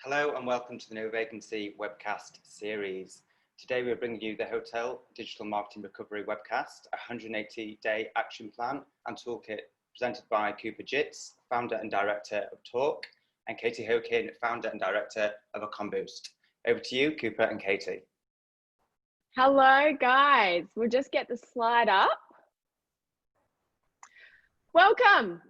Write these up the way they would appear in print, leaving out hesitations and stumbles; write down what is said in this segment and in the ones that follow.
Hello and welcome to the No Vacancy Webcast series. Today we're bringing you the Hotel Digital Marketing Recovery Webcast, a 180-day action plan and toolkit presented by Cooper Jitz, founder and director of Talk, and Katie Hokin, founder and director of Ecom-Boost. Over to you, Cooper and Katie. Hello guys, we'll just get the slide up. Welcome.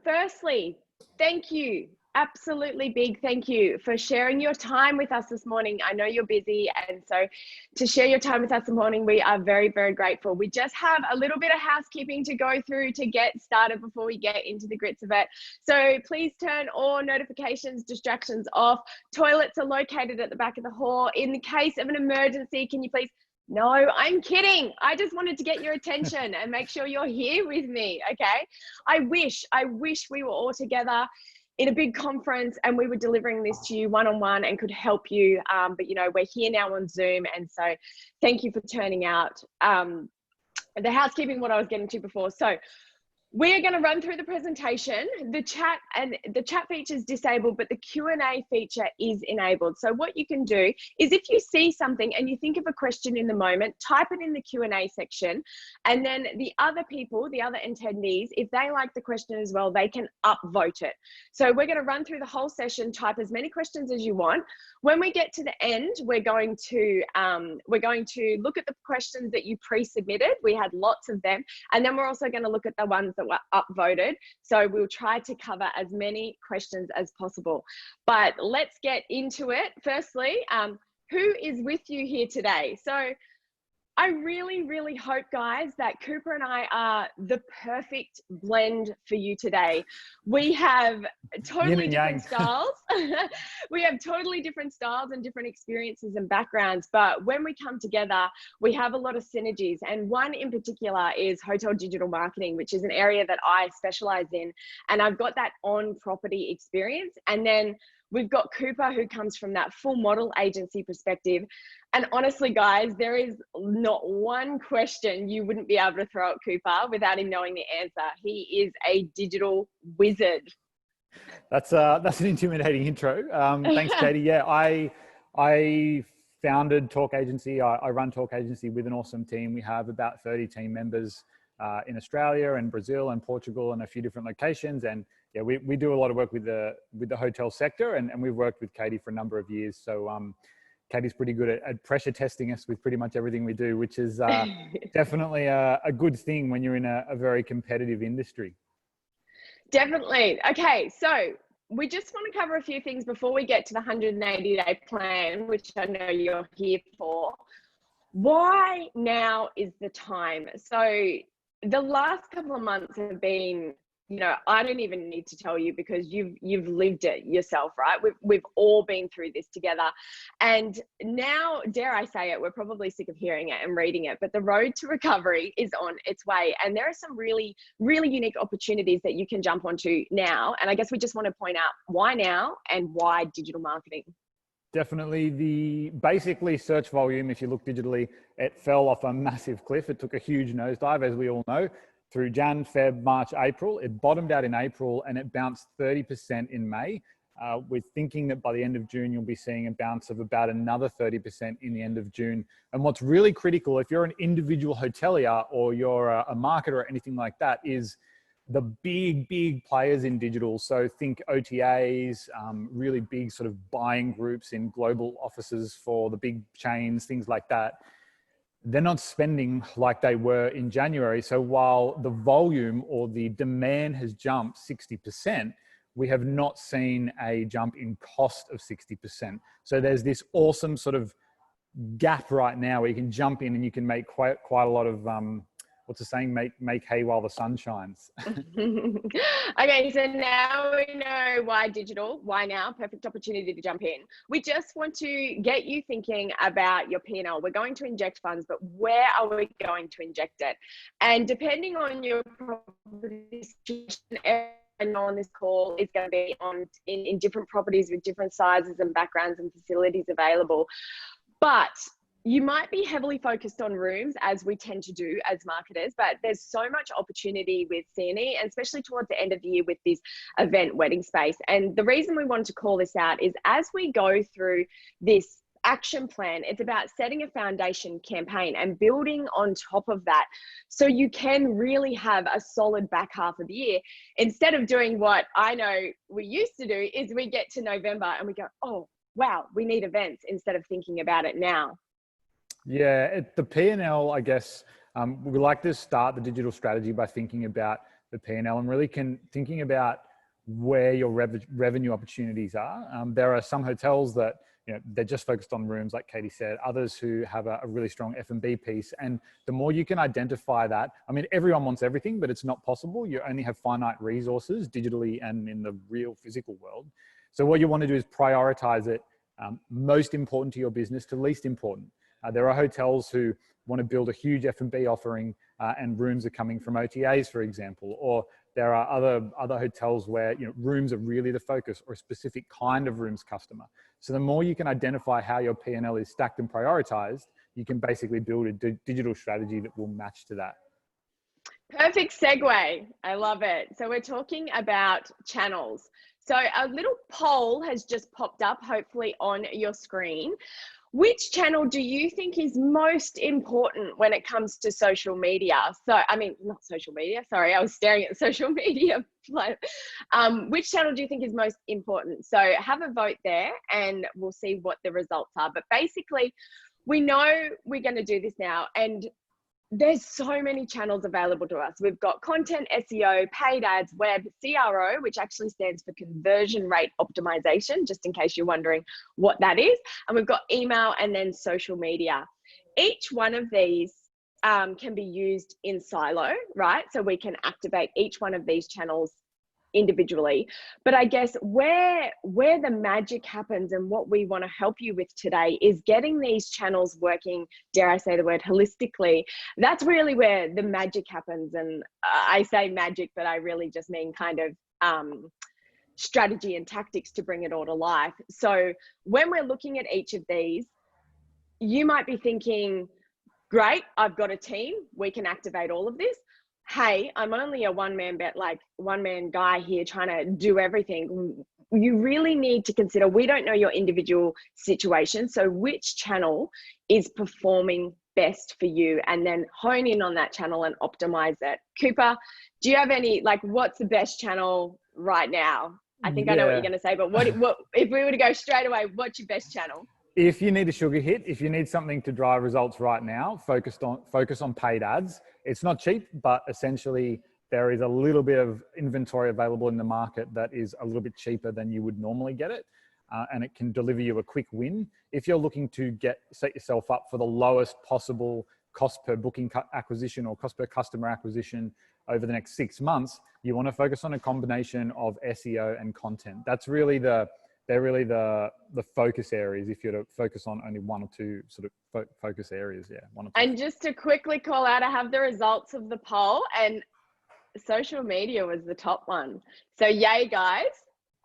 Firstly, thank you. Absolutely big thank you for sharing your time with us this morning. I know you're busy, and so to share your time with us this morning, we are very, very grateful. We just have a little bit of housekeeping to go through to get started before we get into the grits of it. So please turn all notifications, distractions off. Toilets are located at the back of the hall. In the case of an emergency, can you please... No, I'm kidding. I just wanted to get your attention and make sure you're here with me, okay? I wish we were all together in a big conference and we were delivering this to you one-on-one and could help you. But you know, we're here now on Zoom. And so thank you for turning out. The housekeeping, what I was getting to before. So we're going to run through the presentation. The chat feature is disabled, but the Q&A feature is enabled. So what you can do is if you see something and you think of a question in the moment, type it in the Q&A section. And then the other people, the other attendees, if they like the question as well, they can upvote it. So we're going to run through the whole session, type as many questions as you want. When we get to the end, we're going to look at the questions that you pre-submitted. We had lots of them. And then we're also going to look at the ones that were upvoted. So we'll try to cover as many questions as possible. But let's get into it. Firstly, who is with you here today? So I really, really hope, guys, that Cooper and I are the perfect blend for you today. We have totally different styles. We have totally different styles and different experiences and backgrounds. But when we come together, we have a lot of synergies. And one in particular is hotel digital marketing, which is an area that I specialize in. And I've got that on property experience. And then we've got Cooper, who comes from that full model agency perspective. And honestly, guys, there is not one question you wouldn't be able to throw at Cooper without him knowing the answer. He is a digital wizard. That's an intimidating intro. Thanks, Katie. Yeah, I founded Talk Agency. I run Talk Agency with an awesome team. We have about 30 team members in Australia and Brazil and Portugal and a few different locations. And yeah, we do a lot of work with the hotel sector, and we've worked with Katie for a number of years. So Katie's pretty good at pressure testing us with pretty much everything we do, which is definitely a good thing when you're in a very competitive industry. Definitely. Okay, so we just want to cover a few things before we get to the 180-day plan, which I know you're here for. Why now is the time? So the last couple of months have been, you know, I don't even need to tell you because you've lived it yourself, right? We've all been through this together. And now, dare I say it, we're probably sick of hearing it and reading it, but the road to recovery is on its way. And there are some really, really unique opportunities that you can jump onto now. And I guess we just want to point out why now and why digital marketing. Definitely. Basically search volume, if you look digitally, it fell off a massive cliff. It took a huge nosedive, as we all know. Through Jan, Feb, March, April. It bottomed out in April and it bounced 30% in May. We're thinking that by the end of June, you'll be seeing a bounce of about another 30% in the end of June. And what's really critical, if you're an individual hotelier or you're a marketer or anything like that, is the big players in digital. So think OTAs, really big sort of buying groups in global offices for the big chains, things like that. They're not spending like they were in January. So while the volume or the demand has jumped 60%, we have not seen a jump in cost of 60%. So there's this awesome sort of gap right now where you can jump in and you can make quite a lot of, what's the saying? Make hay while the sun shines. Okay, so now we know why digital, why now, perfect opportunity to jump in. We just want to get you thinking about your P&L. We're going to inject funds, but where are we going to inject it? And depending on your property situation, everyone on this call is going to be in different properties with different sizes and backgrounds and facilities available. But you might be heavily focused on rooms, as we tend to do as marketers, but there's so much opportunity with C&E, and especially towards the end of the year with this event wedding space. And the reason we wanted to call this out is as we go through this action plan, it's about setting a foundation campaign and building on top of that, so you can really have a solid back half of the year, instead of doing what I know we used to do, is we get to November and we go, oh wow, we need events, instead of thinking about it now. Yeah, the P&L, I guess, we like to start the digital strategy by thinking about the P&L and really thinking about where your revenue opportunities are. There are some hotels that, they're just focused on rooms, like Katie said, others who have a really strong F&B piece. And the more you can identify that, I mean, everyone wants everything, but it's not possible. You only have finite resources digitally and in the real physical world. So what you want to do is prioritize it, most important to your business to least important. There are hotels who want to build a huge F&B offering and rooms are coming from OTAs, for example, or there are other hotels where rooms are really the focus, or a specific kind of rooms customer. So the more you can identify how your P&L is stacked and prioritized, you can basically build a digital strategy that will match to that. Perfect segue. I love it. So we're talking about channels. So a little poll has just popped up, hopefully on your screen. Which channel do you think is most important when it comes to social media? So, I mean, not social media, sorry, I was staring at social media. Which channel do you think is most important? So have a vote there and we'll see what the results are. But basically, we know we're going to do this now, and there's so many channels available to us. We've got content, SEO, paid ads, web, CRO, which actually stands for conversion rate optimization, just in case you're wondering what that is. And we've got email and then social media. Each one of these can be used in silo, right? So we can activate each one of these channels individually. But I guess where the magic happens and what we want to help you with today is getting these channels working, dare I say the word, holistically. That's really where the magic happens. And I say magic, but I really just mean kind of strategy and tactics to bring it all to life. So when we're looking at each of these, you might be thinking, great, I've got a team, we can activate all of this. Hey, I'm only a one-man guy here trying to do everything. You really need to consider, we don't know your individual situation, so which channel is performing best for you, and then hone in on that channel and optimize it. Cooper, do you have any, what's the best channel right now? I think I know what you're going to say, but what if we were to go straight away, what's your best channel? If you need a sugar hit, if you need something to drive results right now, focus on paid ads. It's not cheap, but essentially there is a little bit of inventory available in the market that is a little bit cheaper than you would normally get it. And it can deliver you a quick win. If you're looking to set yourself up for the lowest possible cost per booking acquisition or cost per customer acquisition over the next 6 months, you want to focus on a combination of SEO and content. They're really the focus areas if you're to focus on only one or two sort of focus areas. Yeah, one or two. And just to quickly call out, I have the results of the poll, and social media was the top one. So yay, guys.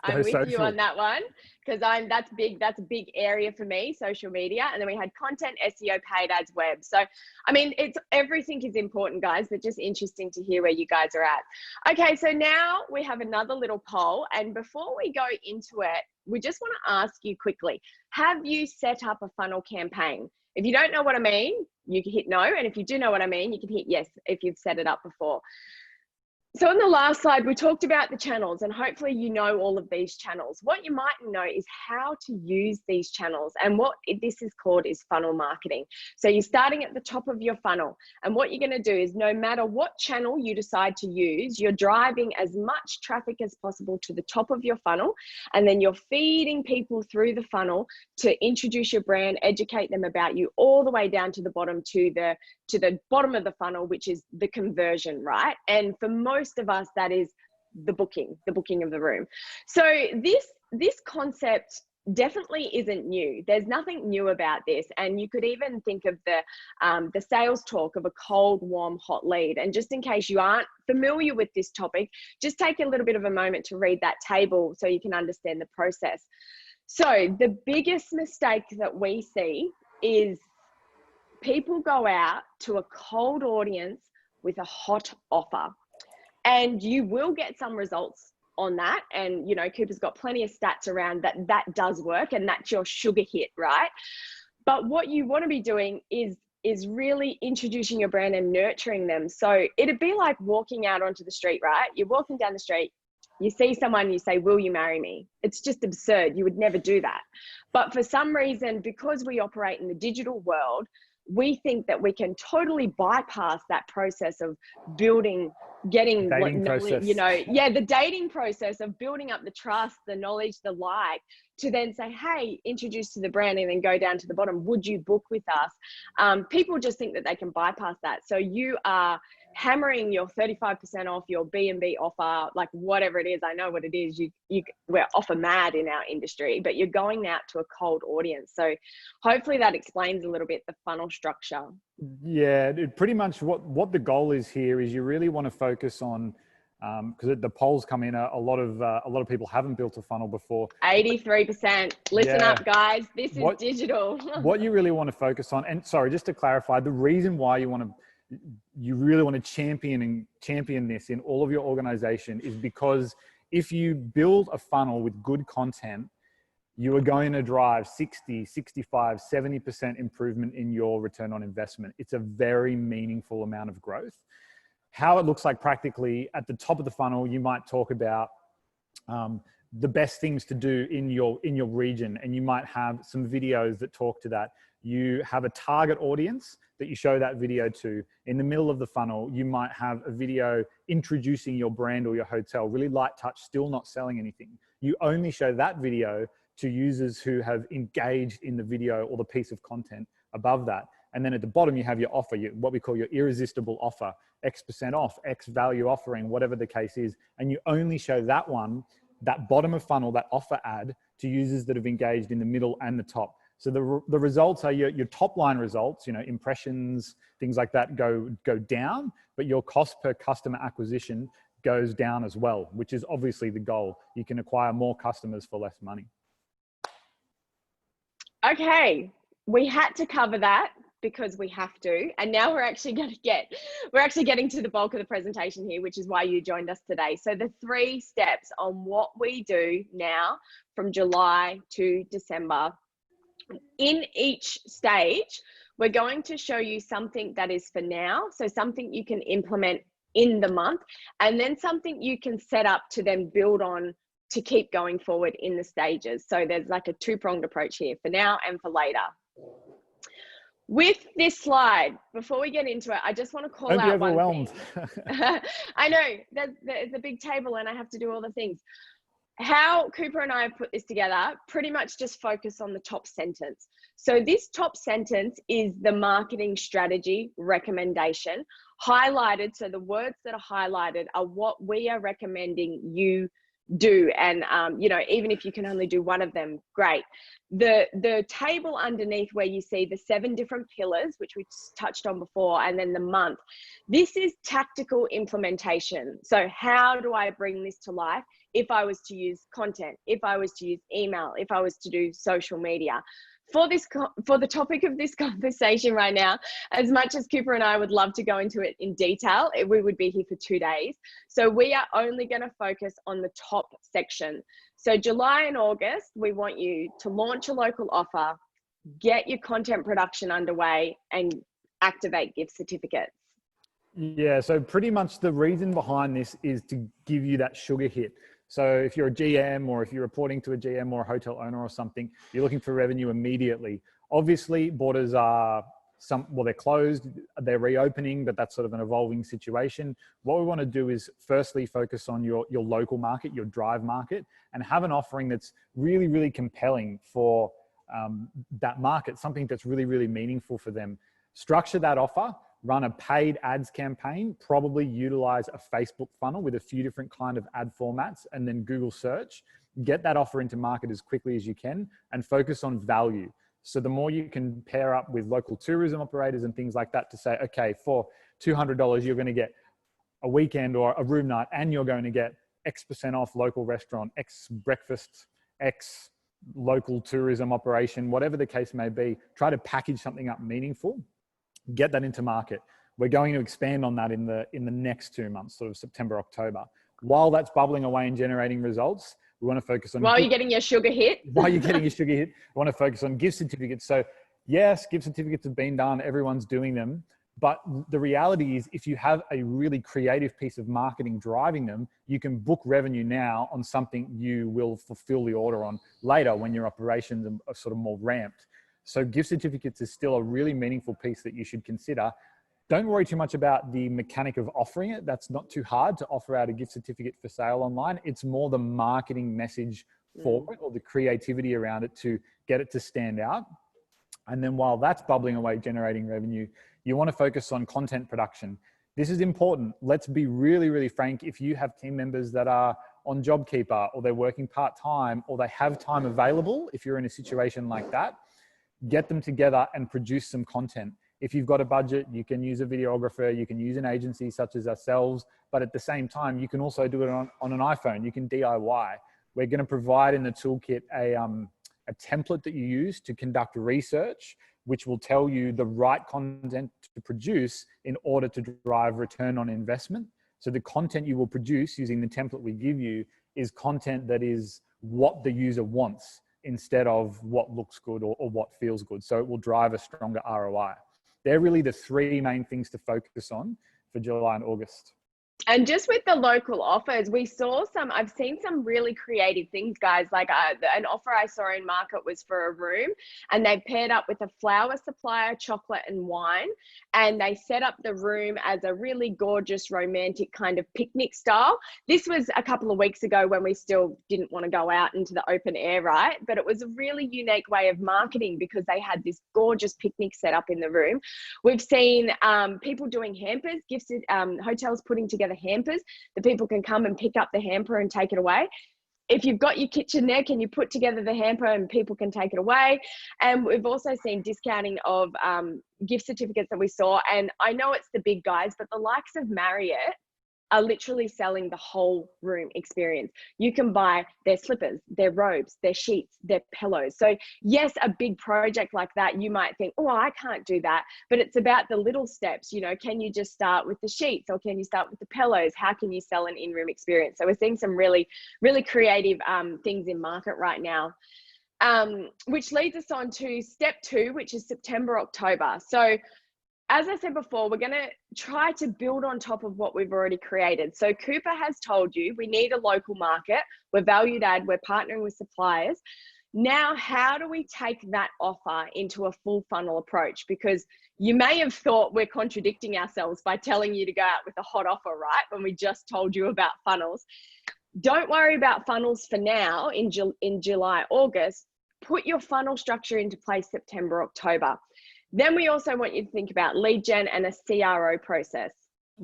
I'm with you on that one, because that's a big area for me, social media. And then we had content, SEO, paid ads, web. So, I mean, everything is important, guys, but just interesting to hear where you guys are at. Okay, so now we have another little poll. And before we go into it, we just want to ask you quickly, have you set up a funnel campaign? If you don't know what I mean, you can hit no. And if you do know what I mean, you can hit yes if you've set it up before. So on the last slide, we talked about the channels, and hopefully you know all of these channels. What you might know is how to use these channels, and what this is called is funnel marketing. So you're starting at the top of your funnel, and what you're going to do is no matter what channel you decide to use, you're driving as much traffic as possible to the top of your funnel, and then you're feeding people through the funnel to introduce your brand, educate them about you, all the way down to the bottom, to the bottom of the funnel, which is the conversion, right? And for most of us, that is the booking of the room. So this concept definitely isn't new. There's nothing new about this. And you could even think of the sales talk of a cold, warm, hot lead. And just in case you aren't familiar with this topic, just take a little bit of a moment to read that table so you can understand the process. So the biggest mistake that we see is people go out to a cold audience with a hot offer, and you will get some results on that. And, you know, Cooper's got plenty of stats around that does work, and that's your sugar hit, right? But what you want to be doing is really introducing your brand and nurturing them. So it'd be like walking out onto the street, right? You're walking down the street, you see someone, you say, will you marry me? It's just absurd. You would never do that. But for some reason, because we operate in the digital world, we think that we can totally bypass that process of getting knowledge, you know, the dating process of building up the trust, the knowledge, the like, to then say, hey, introduce to the brand, and then go down to the bottom, would you book with us? People just think that they can bypass that. So you are hammering your 35% off, your B&B offer, like whatever it is. I know what it is. We're offer mad in our industry, but you're going out to a cold audience. So hopefully that explains a little bit the funnel structure. Yeah, pretty much what the goal is here is you really want to focus on, because the polls come in, a lot of people haven't built a funnel before. 83%. Listen up, guys. This is digital. What you really want to focus on, and sorry, just to clarify, the reason why you really want to champion this in all of your organization is because if you build a funnel with good content, you are going to drive 60, 65, 70% improvement in your return on investment. It's a very meaningful amount of growth. How it looks like practically, at the top of the funnel, you might talk about the best things to do in your region, and you might have some videos that talk to that. You have a target audience that you show that video to. In the middle of the funnel, you might have a video introducing your brand or your hotel, really light touch, still not selling anything. You only show that video to users who have engaged in the video or the piece of content above that. And then at the bottom, you have your offer, what we call your irresistible offer, X% off, X value offering, whatever the case is. And you only show that one, that bottom of funnel, that offer ad, to users that have engaged in the middle and the top. So the results are your top line results, you know, impressions, things like that go down, but your cost per customer acquisition goes down as well, which is obviously the goal. You can acquire more customers for less money. Okay, we had to cover that because we have to, and now we're actually getting to the bulk of the presentation here, which is why you joined us today. So the 3 steps on what we do now from July to December. In each stage, we're going to show you something that is for now, so something you can implement in the month, and then something you can set up to then build on to keep going forward in the stages. So there's like a 2-pronged approach here, for now and for later. With this slide, before we get into it, I just want to call out one thing. I know, there's a big table and I have to do all the things. How Cooper and I have put this together, pretty much just focus on the top sentence. So this top sentence is the marketing strategy recommendation highlighted. So the words that are highlighted are what we are recommending you do. And, you know, even if you can only do one of them, great. The table underneath where you see the 7 different pillars, which we touched on before, and then the month, this is tactical implementation. So how do I bring this to life? If I was to use content, if I was to use email, if I was to do social media. For the topic of this conversation right now, as much as Cooper and I would love to go into it in detail, we would be here for 2 days. So we are only going to focus on the top section. So July and August, we want you to launch a local offer, get your content production underway, and activate gift certificates. Yeah, so pretty much the reason behind this is to give you that sugar hit. So if you're a GM, or if you're reporting to a GM or a hotel owner or something, you're looking for revenue immediately. Obviously, borders are they're closed, they're reopening, but that's sort of an evolving situation. What we want to do is firstly focus on your local market, your drive market, and have an offering that's really, really compelling for that market, something that's really, really meaningful for them. Structure that offer, run a paid ads campaign, probably utilize a Facebook funnel with a few different kind of ad formats, and then Google search. Get that offer into market as quickly as you can and focus on value. So the more you can pair up with local tourism operators and things like that to say, okay, for $200, you're going to get a weekend or a room night, and you're going to get X% off local restaurant, X breakfast, X local tourism operation, whatever the case may be. Try to package something up meaningful. get that into market. We're going to expand on that in the next 2 months, sort of September, October. While that's bubbling away and generating results, we want to focus on... While you're getting your sugar hit. While you're getting your sugar hit, we want to focus on gift certificates. So yes, gift certificates have been done. Everyone's doing them. But the reality is, if you have a really creative piece of marketing driving them, you can book revenue now on something you will fulfill the order on later when your operations are sort of more ramped. So gift certificates is still a really meaningful piece that you should consider. Don't worry too much about the mechanic of offering it. That's not too hard to offer out a gift certificate for sale online. It's more the marketing message for it, or the creativity around it to get it to stand out. And then while that's bubbling away, generating revenue, you want to focus on content production. This is important. Let's be really, really frank. If you have team members that are on JobKeeper, or they're working part-time, or they have time available, if you're in a situation like that, get them together and produce some content. If you've got a budget, you can use a videographer, you can use an agency such as ourselves, but at the same time, you can also do it on an iPhone. You can DIY. We're going to provide in the toolkit a template that you use to conduct research, which will tell you the right content to produce in order to drive return on investment. So the content you will produce using the template we give you is content that is what the user wants instead of what looks good or what feels good. So it will drive a stronger ROI. They're really the three main things to focus on for July and August. And just with the local offers, I've seen some really creative things, guys. Like an offer I saw in market was for a room, and they paired up with a flower supplier, chocolate and wine. And they set up the room as a really gorgeous, romantic kind of picnic style. This was a couple of weeks ago when we still didn't want to go out into the open air, right? But it was a really unique way of marketing because they had this gorgeous picnic set up in the room. We've seen people doing hampers, hotels putting together hampers that people can come and pick up the hamper and take it away. If you've got your kitchen there, can you put together the hamper and people can take it away? And we've also seen discounting of gift certificates that we saw. And I know it's the big guys, but the likes of Marriott are literally selling the whole room experience. You can buy their slippers, their robes, their sheets, their pillows. So yes, a big project like that, you might think, oh, I can't do that. But it's about the little steps. You know, can you just start with the sheets, or can you start with the pillows? How can you sell an in-room experience? So we're seeing some really, really creative things in market right now. Which leads us on to step 2, which is September, October. So as I said before, we're going to try to build on top of what we've already created. So Cooper has told you we need a local market. We're valued add. We're partnering with suppliers. Now, how do we take that offer into a full funnel approach? Because you may have thought we're contradicting ourselves by telling you to go out with a hot offer, right? When we just told you about funnels. Don't worry about funnels for now in July, August. Put your funnel structure into place September, October. Then we also want you to think about lead gen and a CRO process.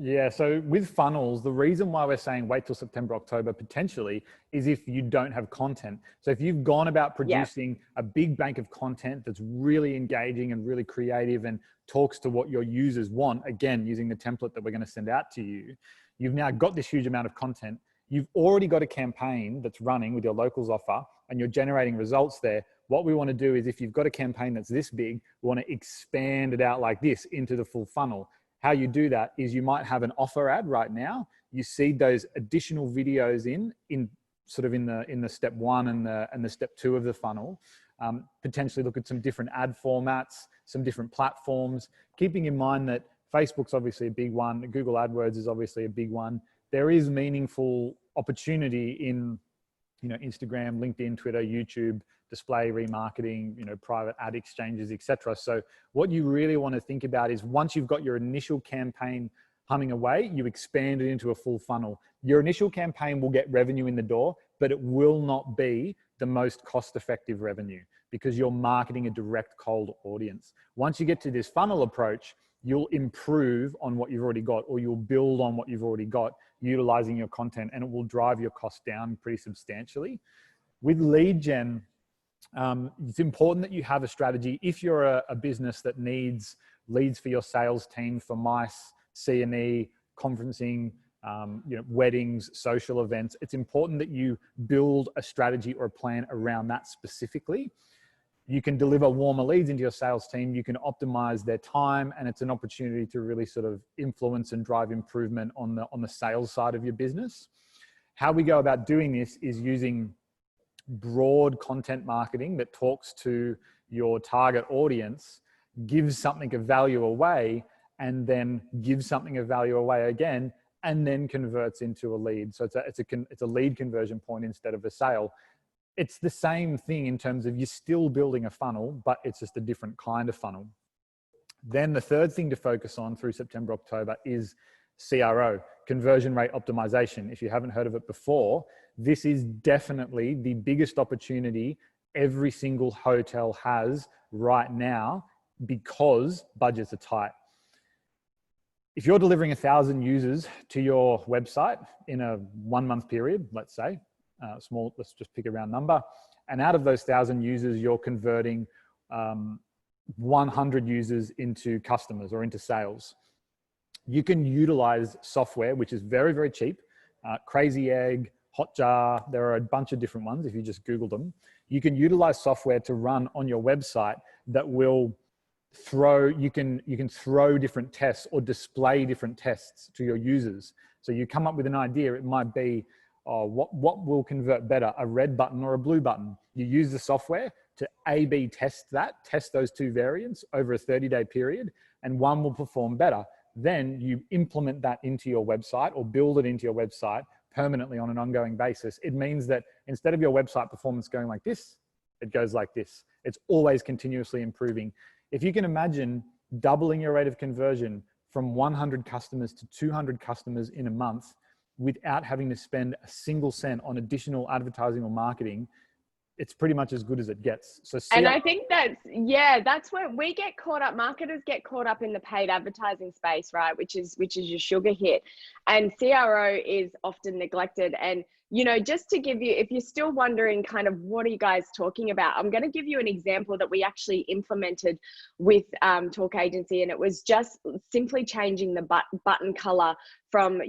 Yeah, so with funnels, the reason why we're saying wait till September, October potentially is if you don't have content. So if you've gone about producing a big bank of content that's really engaging and really creative and talks to what your users want, again, using the template that we're going to send out to you, you've now got this huge amount of content. You've already got a campaign that's running with your locals offer and you're generating results there. What we want to do is if you've got a campaign that's this big, we want to expand it out like this into the full funnel. How you do that is you might have an offer ad right now. You seed those additional videos in sort of in the step 1 and the step 2 of the funnel. Potentially look at some different ad formats, some different platforms, keeping in mind that Facebook's obviously a big one. Google AdWords is obviously a big one. There is meaningful opportunity in, Instagram, LinkedIn, Twitter, YouTube, display remarketing, private ad exchanges, etc. So what you really want to think about is once you've got your initial campaign humming away, you expand it into a full funnel. Your initial campaign will get revenue in the door, but it will not be the most cost-effective revenue because you're marketing a direct cold audience. Once you get to this funnel approach, you'll improve on what you've already got, or you'll build on what you've already got utilizing your content, and it will drive your cost down pretty substantially. With lead gen, it's important that you have a strategy. If you're a business that needs leads for your sales team for MICE, C&E, conferencing, weddings, social events, it's important that you build a strategy or a plan around that specifically. You can deliver warmer leads into your sales team. You can optimize their time, and it's an opportunity to really sort of influence and drive improvement on the sales side of your business. How we go about doing this is using broad content marketing that talks to your target audience, gives something of value away, and then gives something of value away again, and then converts into a lead. So it's a lead conversion point instead of a sale. It's the same thing in terms of you're still building a funnel, but it's just a different kind of funnel. Then the third thing to focus on through September, October is CRO, conversion rate optimization. If you haven't heard of it before, this is definitely the biggest opportunity every single hotel has right now because budgets are tight. If you're delivering 1,000 users to your website in a 1 month period, let's say, let's just pick a round number. And out of those 1,000 users, you're converting 100 users into customers or into sales. You can utilize software, which is very, very cheap. Crazy Egg, Hotjar, there are a bunch of different ones if you just Google them. You can utilize software to run on your website that will you can throw different tests or display different tests to your users. So you come up with an idea. It might be, what will convert better, a red button or a blue button? You use the software to A/B test those two variants over a 30-day period, and one will perform better. Then you implement that into your website or build it into your website permanently on an ongoing basis. It means that instead of your website performance going like this, it goes like this. It's always continuously improving. If you can imagine doubling your rate of conversion from 100 customers to 200 customers in a month without having to spend a single cent on additional advertising or marketing, it's pretty much as good as it gets. So and I think that's where we get caught up. Marketers get caught up in the paid advertising space, right? Which is your sugar hit, and CRO is often neglected. And just to give you, if you're still wondering kind of what are you guys talking about, I'm going to give you an example that we actually implemented with Talk Agency, and it was just simply changing the button color from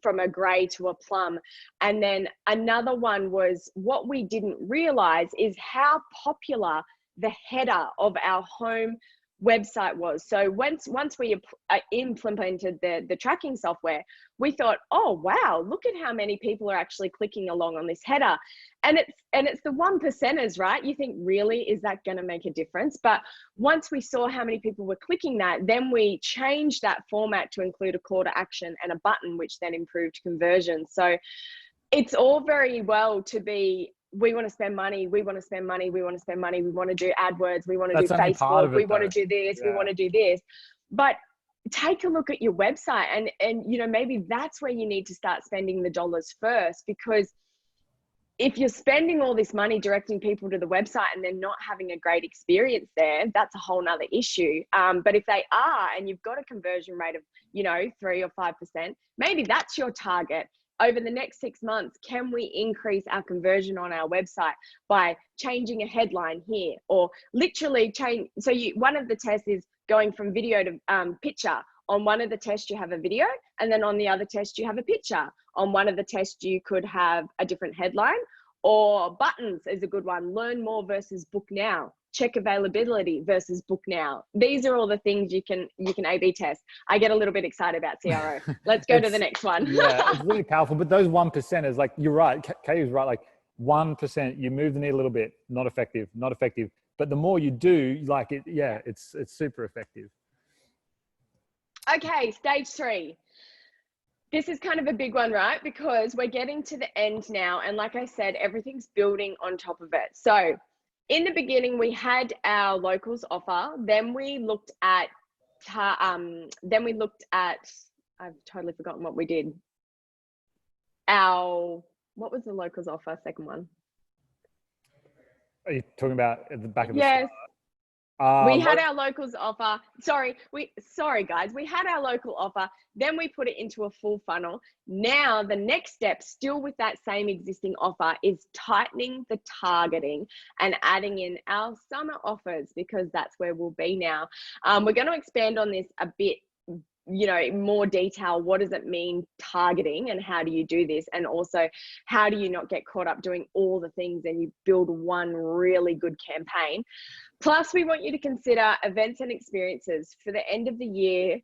from a gray to a plum. And then another one was, what we didn't realize is how popular the header of our home website was. So once we implemented the tracking software, we thought, oh wow, look at how many people are actually clicking along on this header. And it's the 1%ers, right? You think, really, is that going to make a difference? But once we saw how many people were clicking that, then we changed that format to include a call to action and a button, which then improved conversion. So it's all very well to be, we want to spend money, we want to spend money, we want to spend money, we want to do AdWords, we want to do Facebook, we want to do this, we want to do this. But take a look at your website and maybe that's where you need to start spending the dollars first, because if you're spending all this money directing people to the website and they're not having a great experience there, that's a whole nother issue. But if they are, and you've got a conversion rate of 3 or 5%, maybe that's your target. Over the next 6 months, can we increase our conversion on our website by changing a headline here, or literally change? So one of the tests is going from video to picture. On one of the tests, you have a video, and then on the other test, you have a picture. On one of the tests, you could have a different headline, or buttons is a good one. Learn more versus book now. Check availability versus book now. These are all the things you can A/B test. I get a little bit excited about CRO. Let's go to the next one. Yeah, it's really powerful. But those 1%ers, like, you're right. Kay is right. Like 1%, you move the needle a little bit, not effective. But the more you do, like it, it's super effective. Okay, stage 3. This is kind of a big one, right? Because we're getting to the end now. And like I said, everything's building on top of it. So in the beginning, we had our locals offer. Then we looked at, I've totally forgotten what we did. What was the locals offer, second one? Are you talking about at the back of the Yes. slide? We had our locals offer. Sorry guys, we had our local offer. Then we put it into a full funnel. Now the next step, still with that same existing offer, is tightening the targeting and adding in our summer offers, because that's where we'll be now. We're going to expand on this a bit more detail. What does it mean targeting, and how do you do this? And also, how do you not get caught up doing all the things and you build one really good campaign? Plus, we want you to consider events and experiences for the end of the year.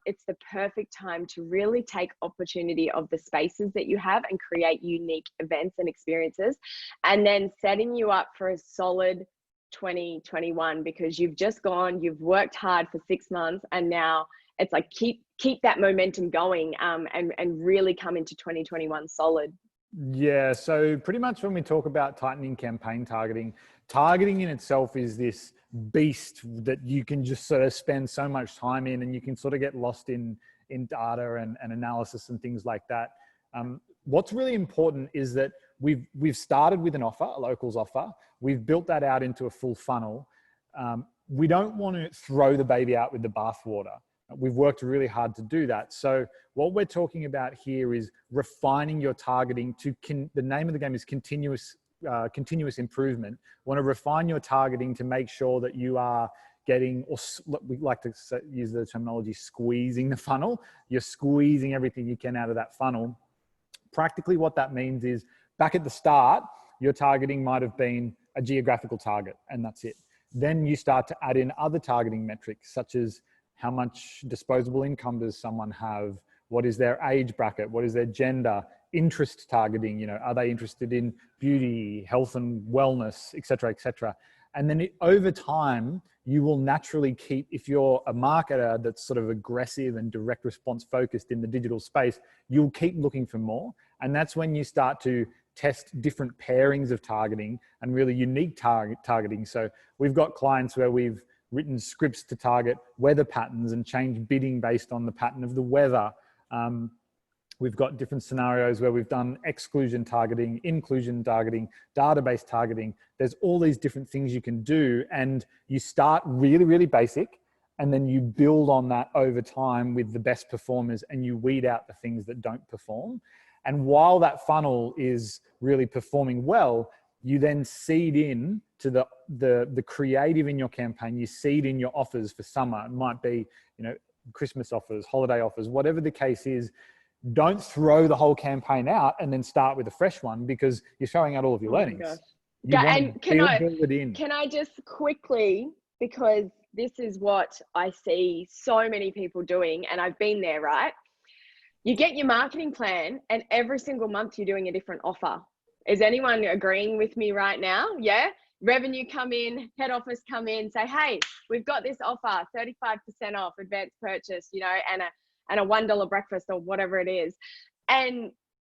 It's the perfect time to really take opportunity of the spaces that you have and create unique events and experiences, and then setting you up for a solid 2021, because you've worked hard for 6 months, and now it's like keep that momentum going, and really come into 2021 solid. Yeah, so pretty much when we talk about tightening campaign targeting in itself is this beast that you can just sort of spend so much time in, and you can sort of get lost in data and analysis and things like that. What's really important is that we've started with an offer, a locals offer. We've built that out into a full funnel. We don't want to throw the baby out with the bathwater. We've worked really hard to do that. So what we're talking about here is refining your targeting the name of the game is continuous improvement. Want to refine your targeting to make sure that you are getting, or we like to use the terminology, squeezing the funnel. You're squeezing everything you can out of that funnel. Practically what that means is, back at the start, your targeting might have been a geographical target, and that's it. Then you start to add in other targeting metrics, such as how much disposable income does someone have? What is their age bracket? What is their gender? Interest targeting, are they interested in beauty, health and wellness, et cetera, et cetera. And then over time, you will naturally keep, if you're a marketer that's sort of aggressive and direct response focused in the digital space, you'll keep looking for more. And that's when you start to test different pairings of targeting and really unique targeting. So we've got clients where we've written scripts to target weather patterns and change bidding based on the pattern of the weather. We've got different scenarios where we've done exclusion targeting, inclusion targeting, database targeting. There's all these different things you can do, and you start really, really basic, and then you build on that over time with the best performers, and you weed out the things that don't perform. And while that funnel is really performing well, you then seed in to the creative in your campaign. You seed in your offers for summer. It might be, Christmas offers, holiday offers, whatever the case is. Don't throw the whole campaign out and then start with a fresh one, because you're showing out all of your learnings. And can I just quickly, because this is what I see so many people doing, and I've been there, right? You get your marketing plan, and every single month you're doing a different offer. Is anyone agreeing with me right now? Yeah. Revenue come in, head office come in, say, hey, we've got this offer, 35% off advanced purchase, and a $1 breakfast or whatever it is. And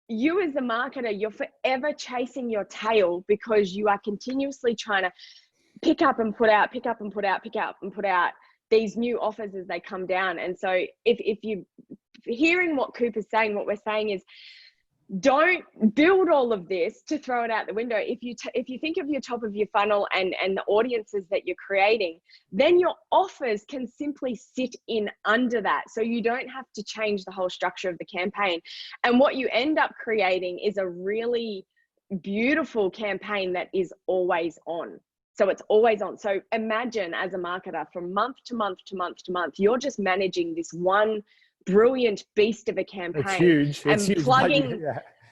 you as a marketer, you're forever chasing your tail, because you are continuously trying to pick up and put out these new offers as they come down. And so if you hearing what Cooper's saying, what we're saying is, don't build all of this to throw it out the window. If you think of your top of your funnel and the audiences that you're creating, then your offers can simply sit in under that. So you don't have to change the whole structure of the campaign. And what you end up creating is a really beautiful campaign that is always on. So it's always on. So imagine, as a marketer, from month to month to month to month, you're just managing this one brilliant beast of a campaign. It's huge. It's huge.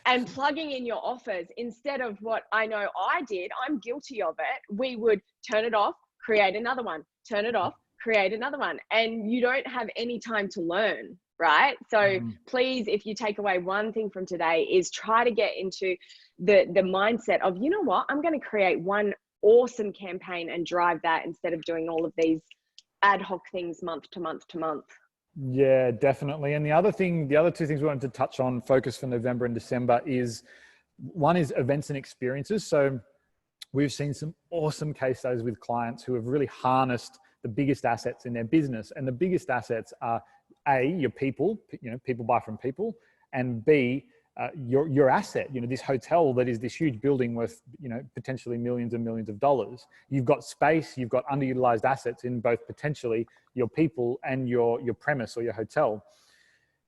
And plugging in your offers, instead of what I know I did. I'm guilty of it. We would turn it off, create another one, turn it off, create another one. And you don't have any time to learn, right? So please, if you take away one thing from today, is try to get into the mindset of, you know what, I'm going to create one awesome campaign and drive that, instead of doing all of these ad hoc things month to month to month. Yeah, definitely. And the other two things we wanted to touch on, focus for November and December, is one is events and experiences. So we've seen some awesome case studies with clients who have really harnessed the biggest assets in their business. And the biggest assets are A, your people, people buy from people, and B, your asset, this hotel that is this huge building worth, potentially millions and millions of dollars. You've got space, you've got underutilized assets in both potentially your people and your premise or your hotel.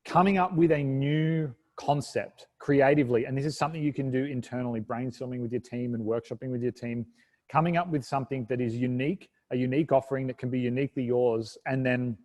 Coming up with a new concept creatively, and this is something you can do internally, brainstorming with your team and workshopping with your team, coming up with something that is unique, a unique offering that can be uniquely yours, and then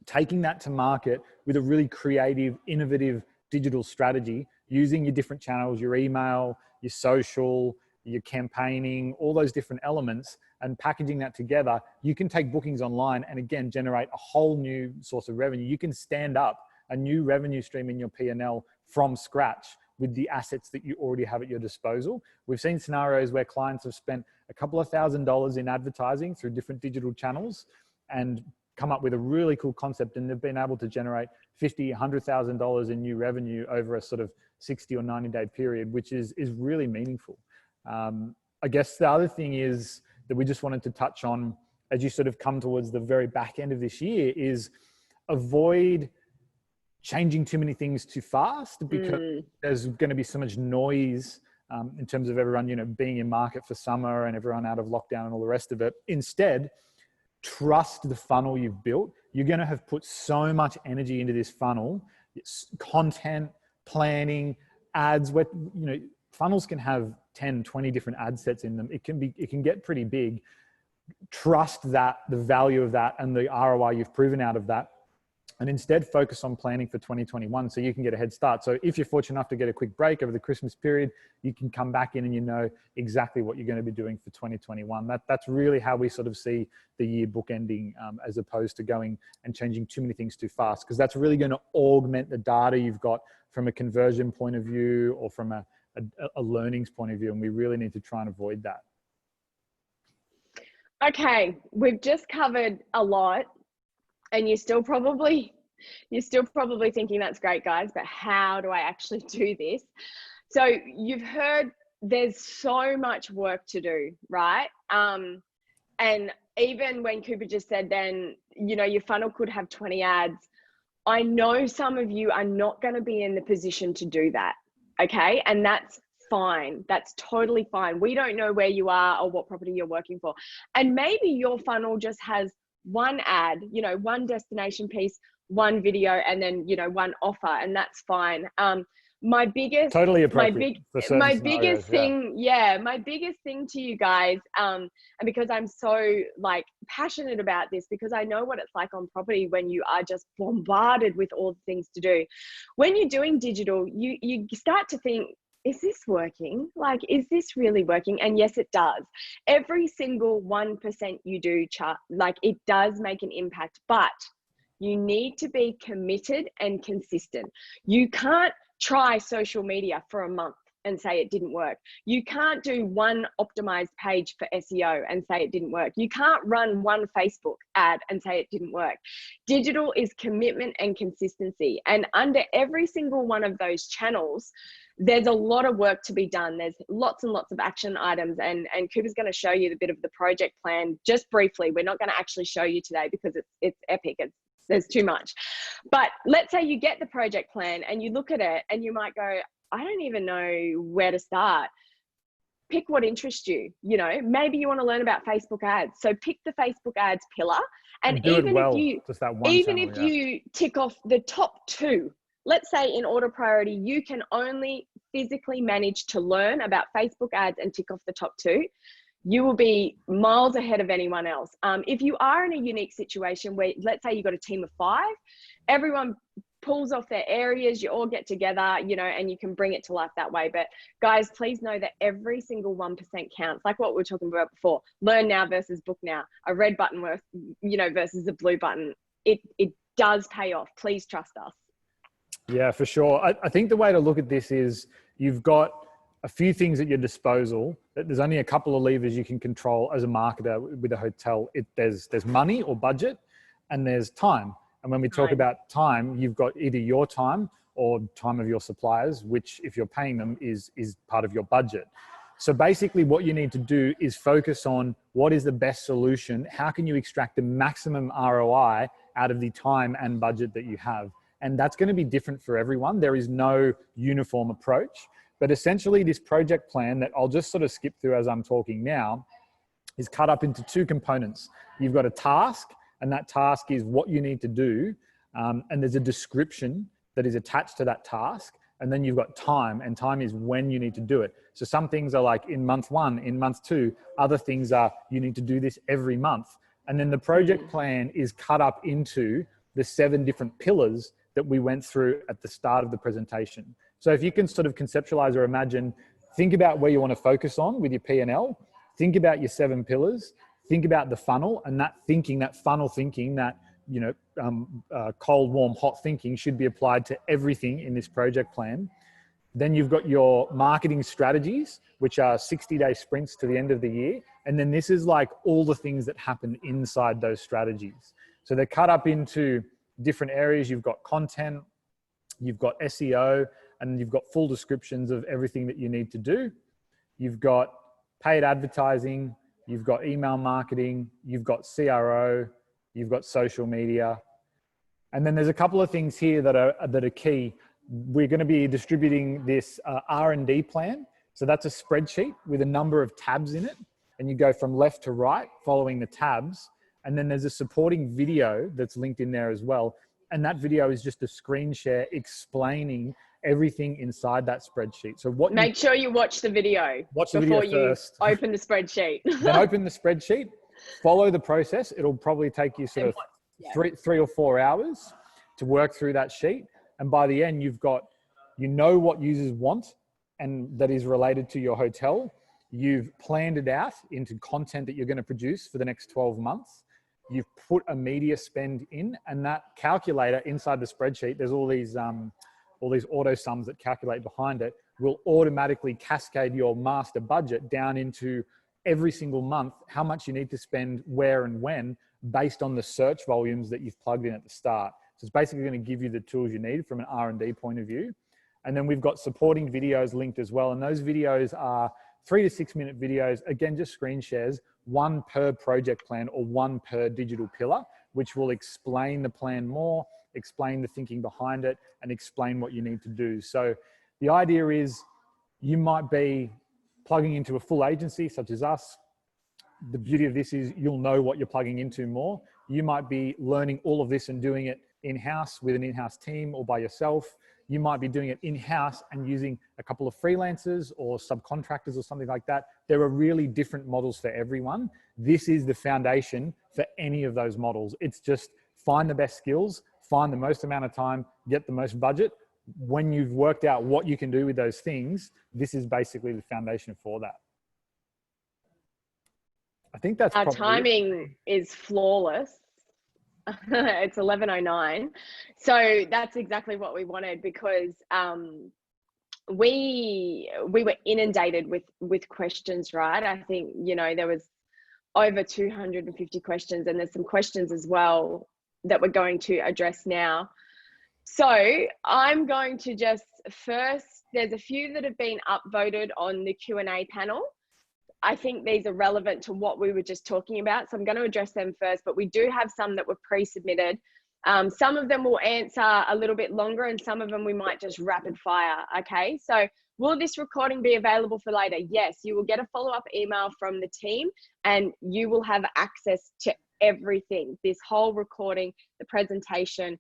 taking that to market with a really creative, innovative digital strategy, using your different channels, your email, your social, your campaigning, all those different elements, and packaging that together, you can take bookings online and again, generate a whole new source of revenue. You can stand up a new revenue stream in your P&L from scratch with the assets that you already have at your disposal. We've seen scenarios where clients have spent a couple of $1,000s in advertising through different digital channels and come up with a really cool concept, and they've been able to generate $50,000, $100,000 in new revenue over a sort of 60 or 90-day period, which is really meaningful. I guess the other thing is that we just wanted to touch on as you sort of come towards the very back end of this year is avoid changing too many things too fast, because there's going to be so much noise in terms of everyone, you know, being in market for summer and everyone out of lockdown and all the rest of it. Instead, trust the funnel you've built. You're going to have put so much energy into this funnel. It's content, planning, ads, where, you know, funnels can have 10, 20 different ad sets in them. It can get pretty big. Trust that, the value of that and the ROI you've proven out of that, and instead focus on planning for 2021 so you can get a head start. So if you're fortunate enough to get a quick break over the Christmas period, you can come back in and you know exactly what you're going to be doing for 2021. That's really how we sort of see the year bookending, as opposed to going and changing too many things too fast, because that's really going to augment the data you've got from a conversion point of view or from a learnings point of view. And we really need to try and avoid that. Okay, we've just covered a lot, and you're still probably thinking that's great, guys, but how do I actually do this? So you've heard there's so much work to do, right? And even when Cooper just said, then, you know, your funnel could have 20 ads. I know some of you are not going to be in the position to do that. Okay. And that's fine. That's totally fine. We don't know where you are or what property you're working for. And maybe your funnel just has one ad, you know, one destination piece, one video, and then, you know, one offer, and that's fine. My biggest thing to you guys, and because I'm so like passionate about this, because I know what it's like on property when you are just bombarded with all the things to do. When you're doing digital, you start to think, is this working? Like, is this really working? And yes, it does. Every single 1% you do, like, it does make an impact, but you need to be committed and consistent. You can't try social media for a month and say it didn't work. You can't do one optimized page for SEO and say it didn't work. You can't run one Facebook ad and say it didn't work. Digital is commitment and consistency. And under every single one of those channels, there's a lot of work to be done. There's lots and lots of action items, and Cooper's going to show you a bit of the project plan just briefly. We're not going to actually show you today because it's epic. There's too much. But let's say you get the project plan and you look at it and you might go, I don't even know where to start. Pick what interests you. You know, maybe you want to learn about Facebook ads. So pick the Facebook ads pillar, and even if you tick off the top 2, let's say in order priority, you can only physically manage to learn about Facebook ads and tick off the top 2. You will be miles ahead of anyone else. If you are in a unique situation where, let's say you've got a team of 5, everyone pulls off their areas, you all get together, you know, and you can bring it to life that way. But guys, please know that every single 1% counts. Like what we were talking about before, learn now versus book now, a red button versus a blue button. It does pay off. Please trust us. Yeah, for sure. I think the way to look at this is you've got a few things at your disposal. There's only a couple of levers you can control as a marketer with a hotel. There's money or budget, and there's time. And when we talk about time, you've got either your time or time of your suppliers, which if you're paying them is part of your budget. So basically what you need to do is focus on what is the best solution. How can you extract the maximum ROI out of the time and budget that you have? And that's going to be different for everyone. There is no uniform approach, but essentially this project plan that I'll just sort of skip through as I'm talking now is cut up into 2 components. You've got a task, and that task is what you need to do. And there's a description that is attached to that task. And then you've got time, and time is when you need to do it. So some things are like in month 1, in month 2, other things are you need to do this every month. And then the project plan is cut up into the 7 different pillars that we went through at the start of the presentation. So if you can sort of conceptualize or imagine, think about where you want to focus on with your P&L, think about your 7 pillars, think about the funnel, and that thinking, that funnel thinking, that, you know, cold, warm, hot thinking should be applied to everything in this project plan. Then you've got your marketing strategies, which are 60-day sprints to the end of the year. And then this is like all the things that happen inside those strategies. So they're cut up into different areas. You've got content, you've got SEO, and you've got full descriptions of everything that you need to do. You've got paid advertising, you've got email marketing, you've got CRO, you've got social media. And then there's a couple of things here that are key. We're going to be distributing this R&D plan. So that's a spreadsheet with a number of tabs in it. And you go from left to right following the tabs. And then there's a supporting video that's linked in there as well. And that video is just a screen share explaining everything inside that spreadsheet. So make sure you watch the video before you open the spreadsheet. Then open the spreadsheet, follow the process. It'll probably take you sort of three or 4 hours to work through that sheet. And by the end, you know what users want, and that is related to your hotel. You've planned it out into content that you're going to produce for the next 12 months. You've put a media spend in, and that calculator inside the spreadsheet, there's all these auto sums that calculate behind it, will automatically cascade your master budget down into every single month, how much you need to spend, where and when, based on the search volumes that you've plugged in at the start. So it's basically going to give you the tools you need from an R&D point of view. And then we've got supporting videos linked as well. And those videos are 3 to 6 minute videos, again, just screen shares, 1 per project plan or 1 per digital pillar, which will explain the plan more, explain the thinking behind it, and explain what you need to do. So the idea is you might be plugging into a full agency such as us. The beauty of this is you'll know what you're plugging into more. You might be learning all of this and doing it in-house with an in-house team or by yourself. You might be doing it in-house and using a couple of freelancers or subcontractors or something like that. There are really different models for everyone. This is the foundation for any of those models. It's just find the best skills, find the most amount of time, get the most budget. When you've worked out what you can do with those things, this is basically the foundation for that. I think that's our timing is flawless. It's 11:09. So that's exactly what we wanted, because we were inundated with questions, right? I think, you know, there was over 250 questions, and there's some questions as well that we're going to address now. So I'm going to just first, there's a few that have been upvoted on the Q&A panel. I think these are relevant to what we were just talking about. So I'm going to address them first, but we do have some that were pre-submitted. Some of them will answer a little bit longer, and some of them we might just rapid fire. Okay. So will this recording be available for later? Yes, you will get a follow-up email from the team, and you will have access to everything, this whole recording, the presentation,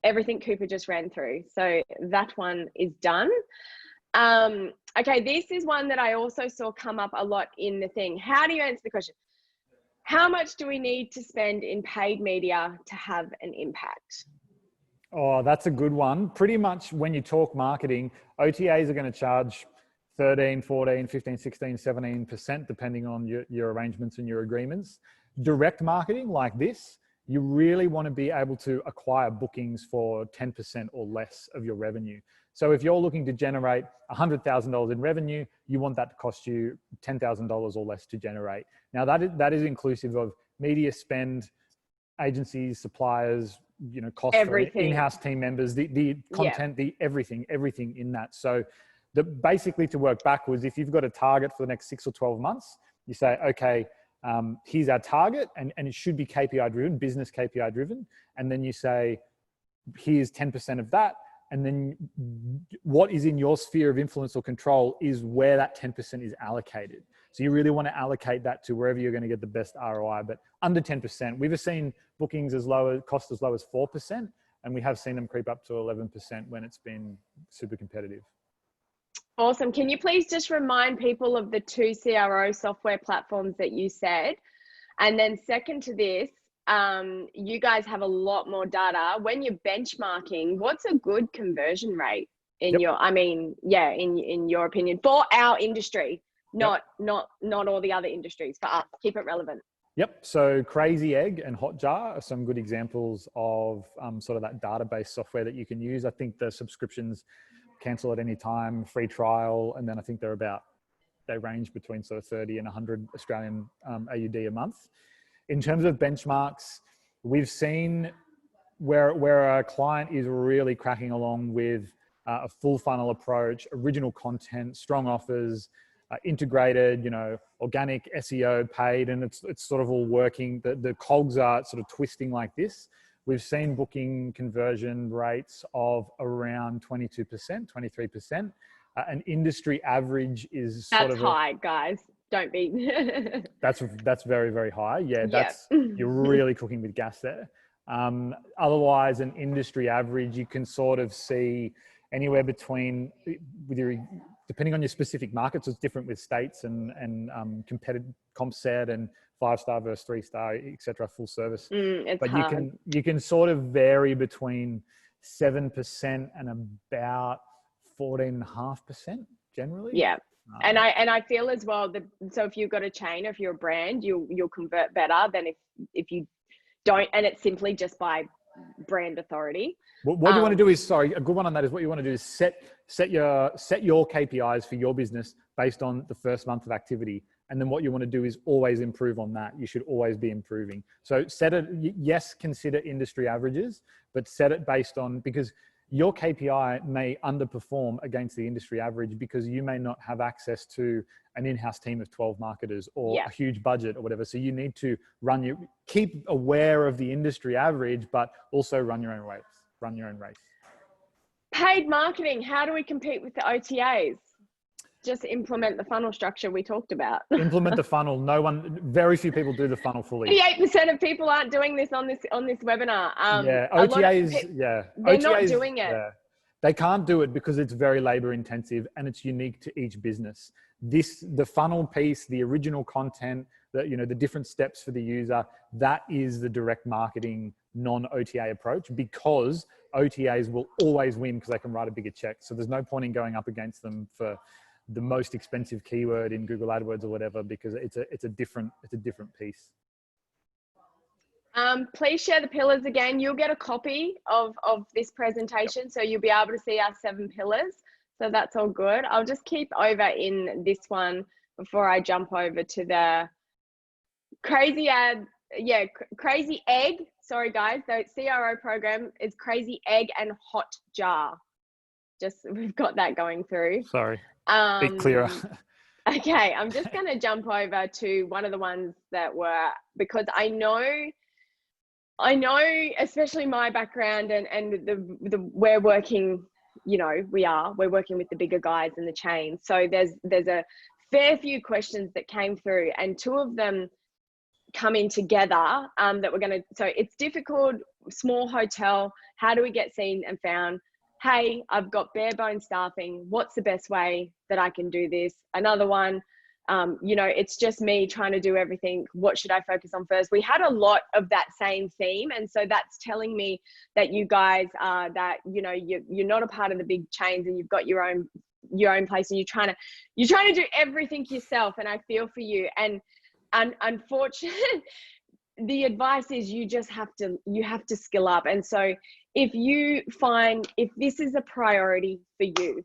everything Cooper just ran through. So that one is done. Okay, this is one that I also saw come up a lot in the thing. How do you answer the question? How much do we need to spend in paid media to have an impact? Oh, that's a good one. Pretty much when you talk marketing, OTAs are going to charge 13, 14, 15, 16, 17%, depending on your arrangements and your agreements. Direct marketing like this, you really want to be able to acquire bookings for 10% or less of your revenue. So if you're looking to generate $100,000 in revenue, you want that to cost you $10,000 or less to generate. Now that is inclusive of media spend, agencies, suppliers, you know, costs for in-house team members, the content, the everything in that. So basically to work backwards, if you've got a target for the next 6 or 12 months, you say, okay, here's our target, and it should be KPI driven, business KPI driven. And then you say, here's 10% of that. And then what is in your sphere of influence or control is where that 10% is allocated. So you really want to allocate that to wherever you're going to get the best ROI, but under 10%. We've seen bookings cost as low as 4%, and we have seen them creep up to 11% when it's been super competitive. Awesome. Can you please just remind people of the 2 CRO software platforms that you said? And then second to this, you guys have a lot more data. When you're benchmarking, what's a good conversion rate in your, in your opinion, for our industry, not all the other industries, for us? Keep it relevant. Yep. So Crazy Egg and Hotjar are some good examples of sort of that database software that you can use. I think the subscriptions cancel at any time, free trial, and then I think they range between sort of 30 and 100 Australian AUD a month. In terms of benchmarks, we've seen where a client is really cracking along with a full funnel approach, original content, strong offers, integrated, organic SEO, paid, and it's sort of all working. The cogs are sort of twisting like this. We've seen booking conversion rates of around 22%, 23%. An industry average is sort of high, guys. Don't be. That's very, very high. Yeah, you're really cooking with gas there. Otherwise, an industry average, you can sort of see anywhere between, depending on your specific markets, it's different with states and competitive comp set and 5-star versus 3-star, etc. Full service. But hard. you can sort of vary between 7% and about 14.5% generally. Yeah. And I feel as well that, so if you've got a chain, if you're a brand, you'll convert better than if you don't, and it's simply just by brand authority. What you want to do is, a good one on that is, what you want to do is set your KPIs for your business based on the first month of activity. And then what you want to do is always improve on that. You should always be improving. So consider industry averages, but set it based on, because your KPI may underperform against the industry average because you may not have access to an in-house team of 12 marketers or a huge budget or whatever. So you need to keep aware of the industry average, but also run your own race. Paid marketing. How do we compete with the OTAs? Just implement the funnel structure we talked about. Implement the funnel. Very few people do the funnel fully. 88% of people aren't doing this on this webinar. OTAs, they're not doing it. Yeah. They can't do it because it's very labor intensive and it's unique to each business. The funnel piece, the original content, the different steps for the user, that is the direct marketing non-OTA approach, because OTAs will always win because they can write a bigger check. So there's no point in going up against them for the most expensive keyword in Google AdWords or whatever, because it's a different piece. Please share the pillars again. You'll get a copy of this presentation, so you'll be able to see our 7 pillars. So that's all good. I'll just keep over in this one before I jump over to the Crazy Egg. Sorry guys, the CRO program is Crazy Egg and Hotjar. Just, we've got that going through. Sorry. Bit clearer. Okay, I'm just going to jump over to one of the ones that were, because I know, especially my background and we're working, we're working with the bigger guys in the chain. So there's a fair few questions that came through, and 2 of them coming together that we're going to, so it's difficult, small hotel, how do we get seen and found? Hey, I've got bare bone staffing. What's the best way that I can do this? Another one, it's just me trying to do everything. What should I focus on first? We had a lot of that same theme. And so that's telling me that you guys are you're not a part of the big chains and you've got your own place, and you're trying to do everything yourself. And I feel for you. And unfortunately, the advice is you have to skill up. And so if this is a priority for you,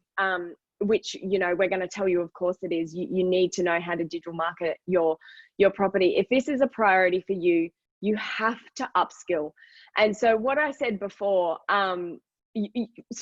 which, we're going to tell you, of course it is, you need to know how to digital market your property. If this is a priority for you, you have to upskill. And so what I said before,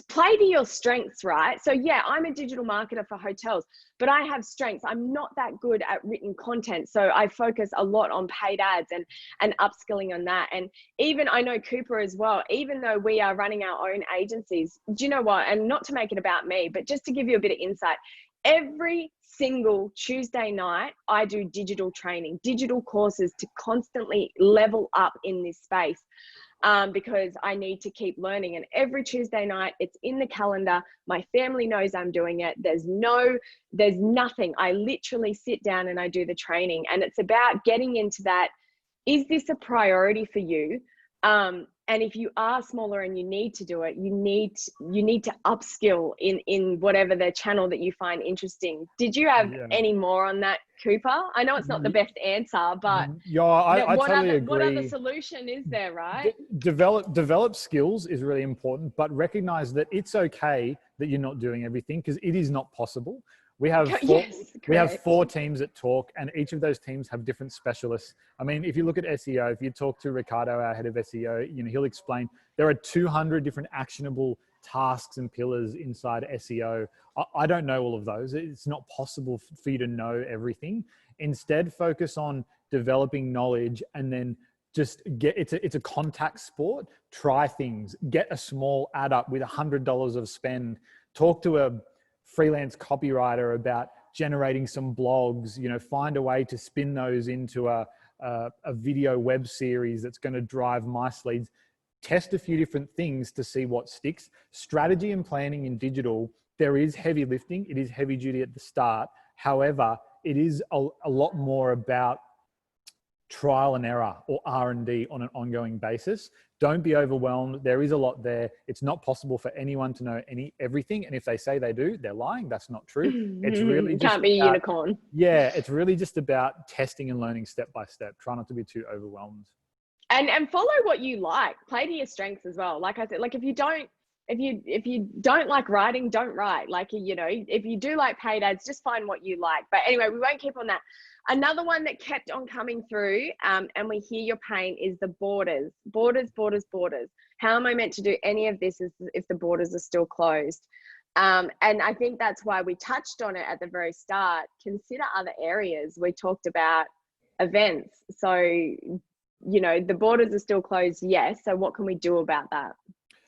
play to your strengths, right? So yeah, I'm a digital marketer for hotels, but I have strengths. I'm not that good at written content. So I focus a lot on paid ads and upskilling on that. And even I know Cooper as well, even though we are running our own agencies, do you know what? And not to make it about me, but just to give you a bit of insight, every single Tuesday night, I do digital training, digital courses to constantly level up in this space. Because I need to keep learning. And every Tuesday night, it's in the calendar. My family knows I'm doing it. There's nothing. I literally sit down and I do the training. And it's about getting into that is this a priority for you? And if you are smaller and you need to do it, you need to upskill in whatever the channel that you find interesting. Did you have any more on that, Cooper? I know it's not the best answer, but I totally agree. What other solution is there, right? Develop skills is really important, but recognize that it's okay that you're not doing everything, because it is not possible. We have four teams at Talk, and each of those teams have different specialists. I mean, if you look at SEO, if you talk to Ricardo, our head of SEO, he'll explain there are 200 different actionable tasks and pillars inside SEO. I don't know all of those. It's not possible for you to know everything. Instead, focus on developing knowledge, and then just it's a contact sport. Try things. Get a small ad up with $100 of spend. Talk to a freelance copywriter about generating some blogs, find a way to spin those into a video web series that's going to drive mice leads. Test a few different things to see what sticks. Strategy and planning in digital, there is heavy lifting. It is heavy duty at the start. However, it is a lot more about trial and error, or R&D, on an ongoing basis. Don't be overwhelmed. There is a lot there. It's not possible for anyone to know everything. And if they say they do, they're lying. That's not true. It's really just can't be a unicorn. Yeah, it's really just about testing and learning step by step. Try not to be too overwhelmed. And follow what you like. Play to your strengths as well. Like I said, like if you don't like writing, don't write. Like, if you do like paid ads, just find what you like. But anyway, we won't keep on that. Another one that kept on coming through, and we hear your pain, is the borders. Borders. How am I meant to do any of this if the borders are still closed? And I think that's why we touched on it at the very start. Consider other areas. We talked about events. So, the borders are still closed, yes. So what can we do about that?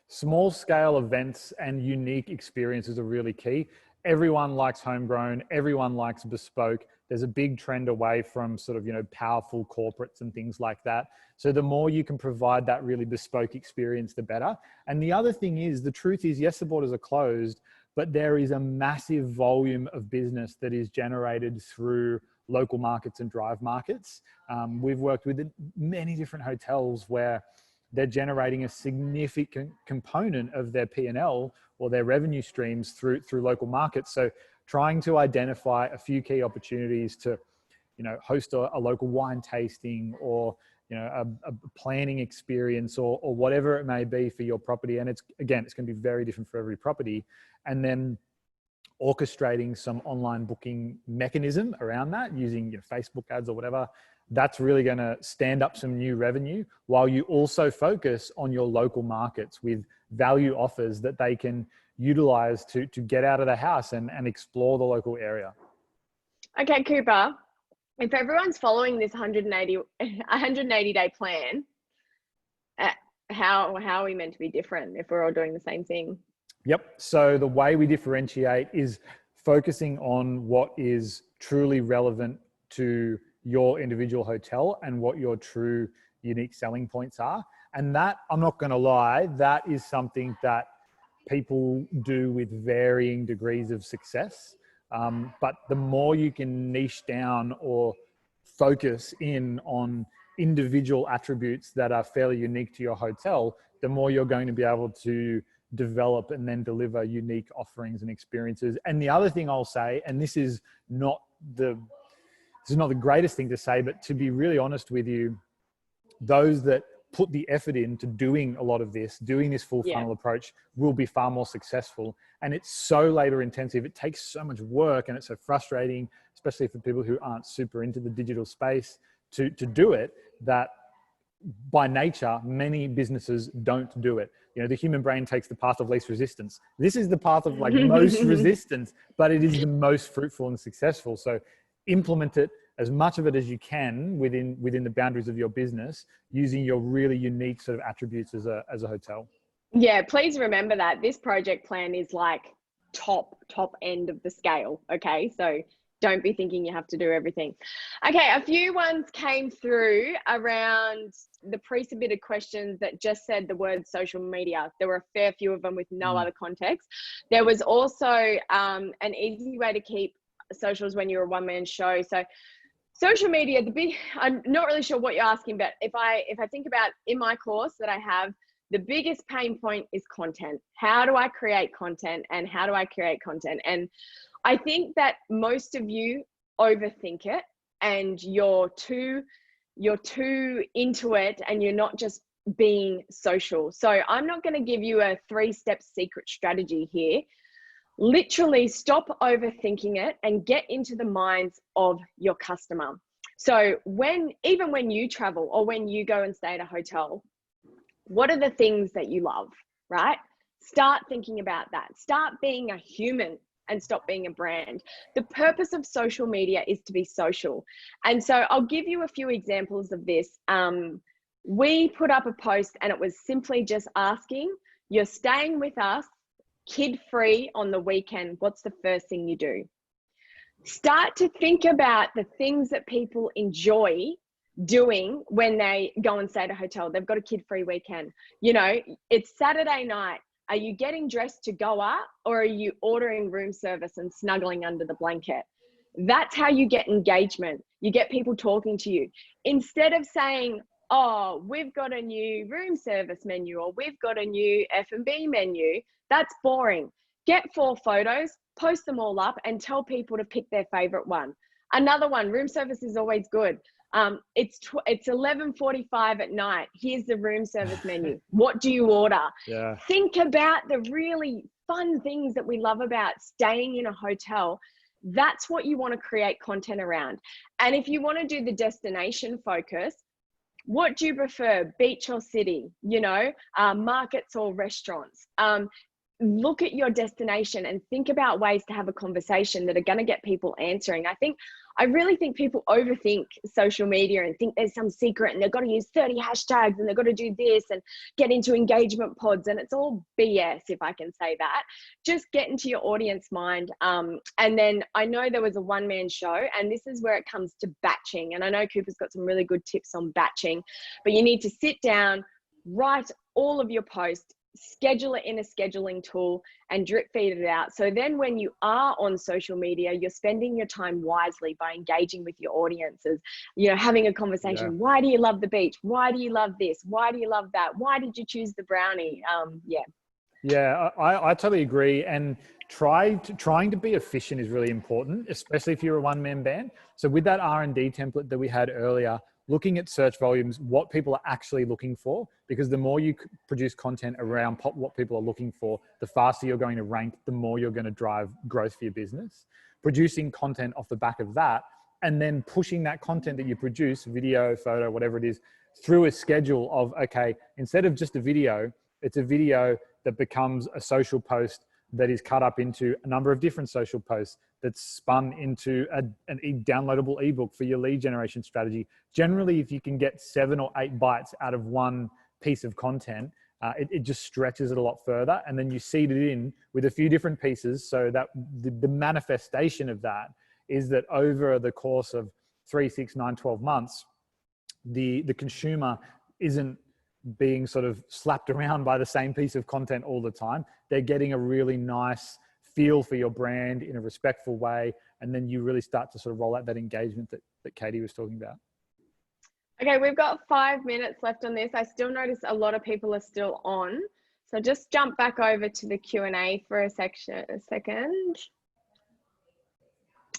Small scale events and unique experiences are really key. Everyone likes homegrown. Everyone likes bespoke. There's a big trend away from sort of, powerful corporates and things like that. So the more you can provide that really bespoke experience, the better. And the other thing is, the truth is, yes, the borders are closed, but there is a massive volume of business that is generated through local markets and drive markets. We've worked with many different hotels where they're generating a significant component of their P&L or their revenue streams through local markets. So trying to identify a few key opportunities to, host a local wine tasting, or, a planning experience, or whatever it may be for your property. And it's going to be very different for every property. And then orchestrating some online booking mechanism around that using Facebook ads or whatever. That's really going to stand up some new revenue, while you also focus on your local markets with value offers that they can utilize to get out of the house and explore the local area. Okay, Cooper, if everyone's following this 180 day plan, how are we meant to be different if we're all doing the same thing? Yep. So the way we differentiate is focusing on what is truly relevant to your individual hotel and what your true unique selling points are. And that, I'm not going to lie, that is something that people do with varying degrees of success. But the more you can niche down or focus in on individual attributes that are fairly unique to your hotel, the more you're going to be able to develop and then deliver unique offerings and experiences. And the other thing I'll say, and this is not the greatest thing to say, but to be really honest with you, those that put the effort into doing a lot of this, doing this full funnel approach, will be far more successful. And it's so labor intensive. It takes so much work, and it's so frustrating, especially for people who aren't super into the digital space, to do it, that by nature, many businesses don't do it. The human brain takes the path of least resistance. This is the path of most resistance, but it is the most fruitful and successful. So implement it, as much of it as you can within the boundaries of your business, using your really unique sort of attributes as a hotel. Yeah, please remember that this project plan is like top end of the scale. Okay, so don't be thinking you have to do everything. Okay, a few ones came through around the pre-submitted questions that just said the word social media. There were a fair few of them with no other context. There was also an easy way to keep socials when you're a one-man show. So Social media, I'm not really sure what you're asking, but if I think about in my course that I have, the biggest pain point is content. How do I create content, and how do I create content? And I think that most of you overthink it, and you're too into it, and you're not just being social. So I'm not going to give you a 3-step secret strategy here. Literally stop overthinking it and get into the minds of your customer. So even when you travel or when you go and stay at a hotel, what are the things that you love, right? Start thinking about that. Start being a human and stop being a brand. The purpose of social media is to be social. And so I'll give you a few examples of this. We put up a post and it was simply just asking, you're staying with us, kid-free on the weekend, what's the first thing you do? Start to think about the things that people enjoy doing when they go and stay at a hotel. They've got a kid-free weekend. You know, it's Saturday night. Are you getting dressed to go out, or are you ordering room service and snuggling under the blanket? That's how you get engagement. You get people talking to you. Instead of saying, oh, we've got a new room service menu, or we've got a new F&B menu, that's boring. Get 4 photos, post them all up, and tell people to pick their favorite one. Another one, room service is always good. It's 11:45 at night. Here's the room service menu. What do you order? Yeah. Think about the really fun things that we love about staying in a hotel. That's what you want to create content around. And if you want to do the destination focus, what do you prefer, beach or city? You know, markets or restaurants? Look at your destination and think about ways to have a conversation that are going to get people answering. I really think people overthink social media and think there's some secret and they've got to use 30 hashtags and they've got to do this and get into engagement pods, and it's all BS, if I can say that. Just get into your audience mind. And then I know there was a one-man show, and this is where it comes to batching. And I know Cooper's got some really good tips on batching, but you need to sit down, write all of your posts, schedule it in a scheduling tool, and drip feed it out. So then when you are on social media, you're spending your time wisely by engaging with your audiences, you know, having a conversation. Yeah. Why do you love the beach? Why do you love this? Why do you love that? Why did you choose the brownie? Yeah, I totally agree. And trying to be efficient is really important, especially if you're a one-man band. So with that R&D template that we had earlier, looking at search volumes, what people are actually looking for, because the more you produce content around what people are looking for, the faster you're going to rank, the more you're going to drive growth for your business. Producing content off the back of that, and then pushing that content that you produce, video, photo, whatever it is, through a schedule of, okay, instead of just a video, it's a video that becomes a social post that is cut up into a number of different social posts, that's spun into a downloadable ebook for your lead generation strategy. Generally, if you can get 7 or 8 bites out of one piece of content, it just stretches it a lot further. And then you seed it in with a few different pieces, so that the manifestation of that is that over the course of 3, 6, 9, 12 months, the consumer isn't being sort of slapped around by the same piece of content all the time. They're getting a really nice feel for your brand in a respectful way. And then you really start to sort of roll out that engagement that Katie was talking about. Okay, we've got 5 minutes left on this. I still notice a lot of people are still on. So just jump back over to the Q&A for a second.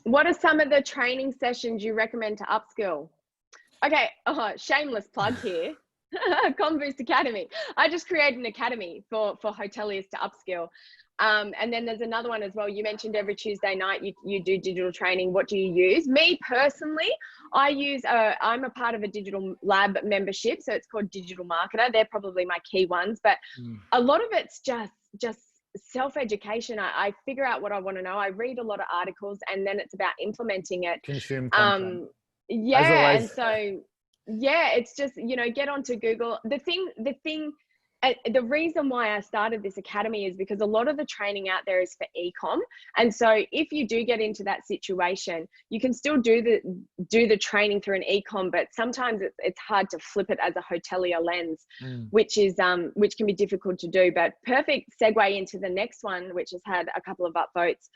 What are some of the training sessions you recommend to upskill? Okay, shameless plug here. Conboost Academy. I just created an academy for hoteliers to upskill. And then there's another one as well. You mentioned every Tuesday night you do digital training. What do you use? Me personally, I'm a part of a digital lab membership, so it's called Digital Marketer. They're probably my key ones, but a lot of it's just self-education. I figure out what I want to know. I read a lot of articles, and then it's about implementing it. Consume content. Yeah, and so yeah, it's just, you know, get onto Google. The reason why I started this academy is because a lot of the training out there is for e-com. And so if you do get into that situation, you can still do the training through an e-com, but sometimes it's hard to flip it as a hotelier lens, which can be difficult to do. But perfect segue into the next one, which has had a couple of upvotes.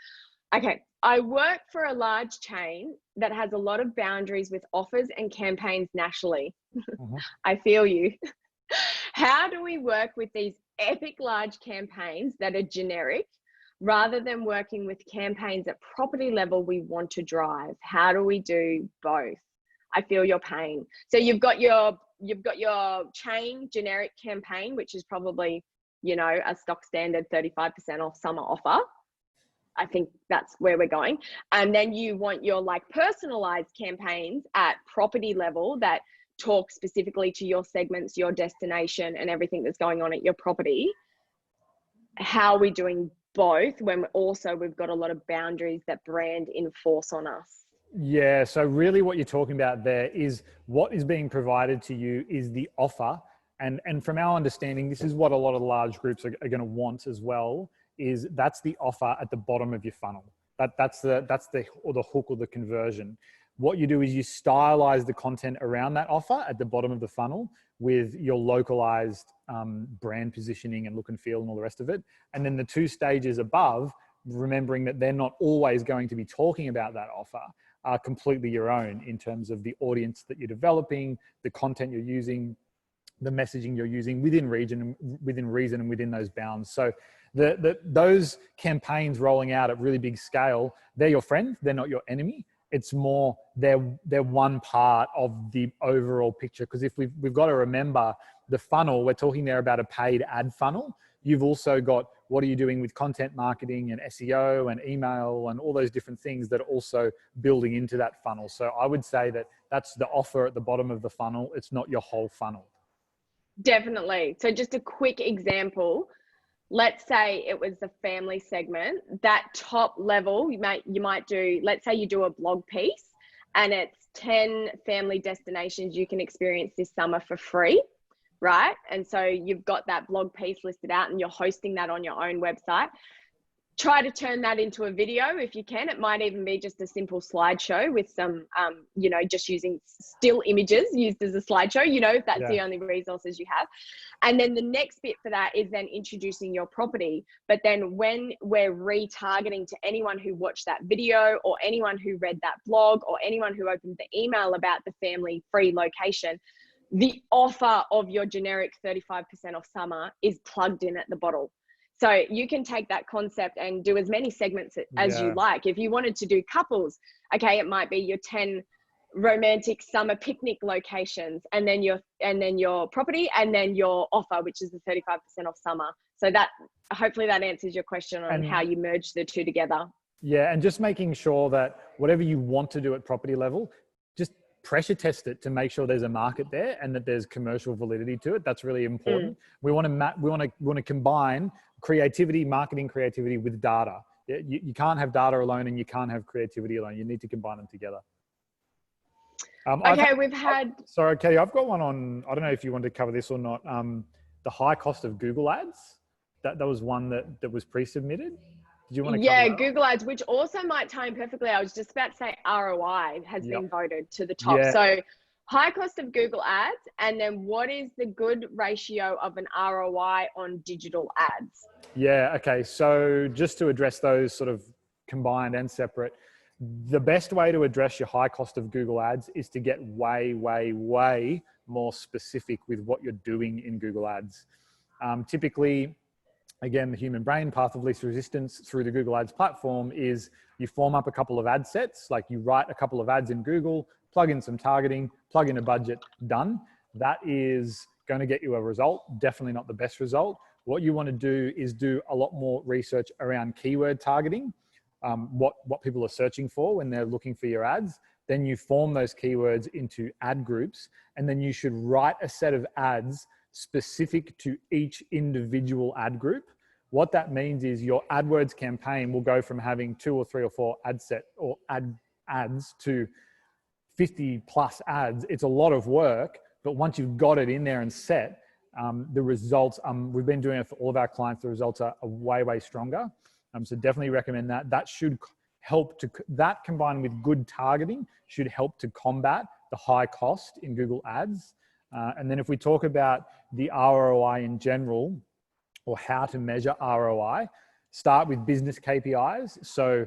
Okay, I work for a large chain that has a lot of boundaries with offers and campaigns nationally. I feel you. How do we work with these epic large campaigns that are generic rather than working with campaigns at property level we want to drive? How do we do both? I feel your pain. So you've got your chain generic campaign, which is probably, you know, a stock standard 35% off summer offer. I think that's where we're going. And then you want your like personalized campaigns at property level that talk specifically to your segments, your destination, and everything that's going on at your property. How are we doing both when we've got a lot of boundaries that brand enforce on us? Yeah, so really what you're talking about there is what is being provided to you is the offer. And from our understanding, this is what a lot of large groups are going to want as well, is that's the offer at the bottom of your funnel. That's the hook or the conversion. What you do is you stylize the content around that offer at the bottom of the funnel with your localized brand positioning and look and feel and all the rest of it. And then the 2 stages above, remembering that they're not always going to be talking about that offer, are completely your own in terms of the audience that you're developing, the content you're using, the messaging you're using within reason and within those bounds. So those campaigns rolling out at really big scale, they're your friend, they're not your enemy. It's more they're one part of the overall picture. Because if we've got to remember the funnel, we're talking there about a paid ad funnel. You've also got what are you doing with content marketing and SEO and email and all those different things that are also building into that funnel. So I would say that that's the offer at the bottom of the funnel. It's not your whole funnel. Definitely. So just a quick example. Let's say it was the family segment. That top level, you might do, let's say you do a blog piece and it's 10 family destinations you can experience this summer for free, right? And so you've got that blog piece listed out and you're hosting that on your own website. Try to turn that into a video if you can. It might even be just a simple slideshow with some, just using still images used as a slideshow, if that's the only resources you have. And then the next bit for that is then introducing your property. But then when we're retargeting to anyone who watched that video or anyone who read that blog or anyone who opened the email about the family free location, the offer of your generic 35% off summer is plugged in at the bottom. So you can take that concept and do as many segments as you like. If you wanted to do couples, okay, it might be your 10 romantic summer picnic locations, and then your property, and then your offer, which is the 35% off summer. So that hopefully that answers your question on how you merge the two together. Yeah, and just making sure that whatever you want to do at property level, just pressure test it to make sure there's a market there and that there's commercial validity to it. That's really important. We want to combine marketing creativity with data. You can't have data alone and you can't have creativity alone. You need to combine them together. Sorry, Katie, I've got one on, I don't know if you want to cover this or not. The high cost of Google ads. That was one that was pre-submitted. Did you want to cover that? Google ads, which also might tie in perfectly. I was just about to say ROI has been voted to the top. Yeah. So high cost of Google ads, and then what is the good ratio of an ROI on digital ads? Yeah, okay. So just to address those sort of combined and separate, the best way to address your high cost of Google ads is to get way, way, way more specific with what you're doing in Google ads. Typically, again, the human brain, path of least resistance through the Google ads platform is you form up a couple of ad sets, like you write a couple of ads in Google, plug in some targeting, plug in a budget, done. That is going to get you a result, definitely not the best result. What you want to do is do a lot more research around keyword targeting, what people are searching for when they're looking for your ads. Then you form those keywords into ad groups, and then you should write a set of ads specific to each individual ad group. What that means is your AdWords campaign will go from having 2 or 3 or 4 ad set or ads to 50 plus ads. It's a lot of work, but once you've got it in there and set, the results, we've been doing it for all of our clients, the results are way, way stronger. So definitely recommend that. That should help that combined with good targeting should help to combat the high cost in Google ads. And then if we talk about the ROI in general, or how to measure ROI, start with business KPIs. So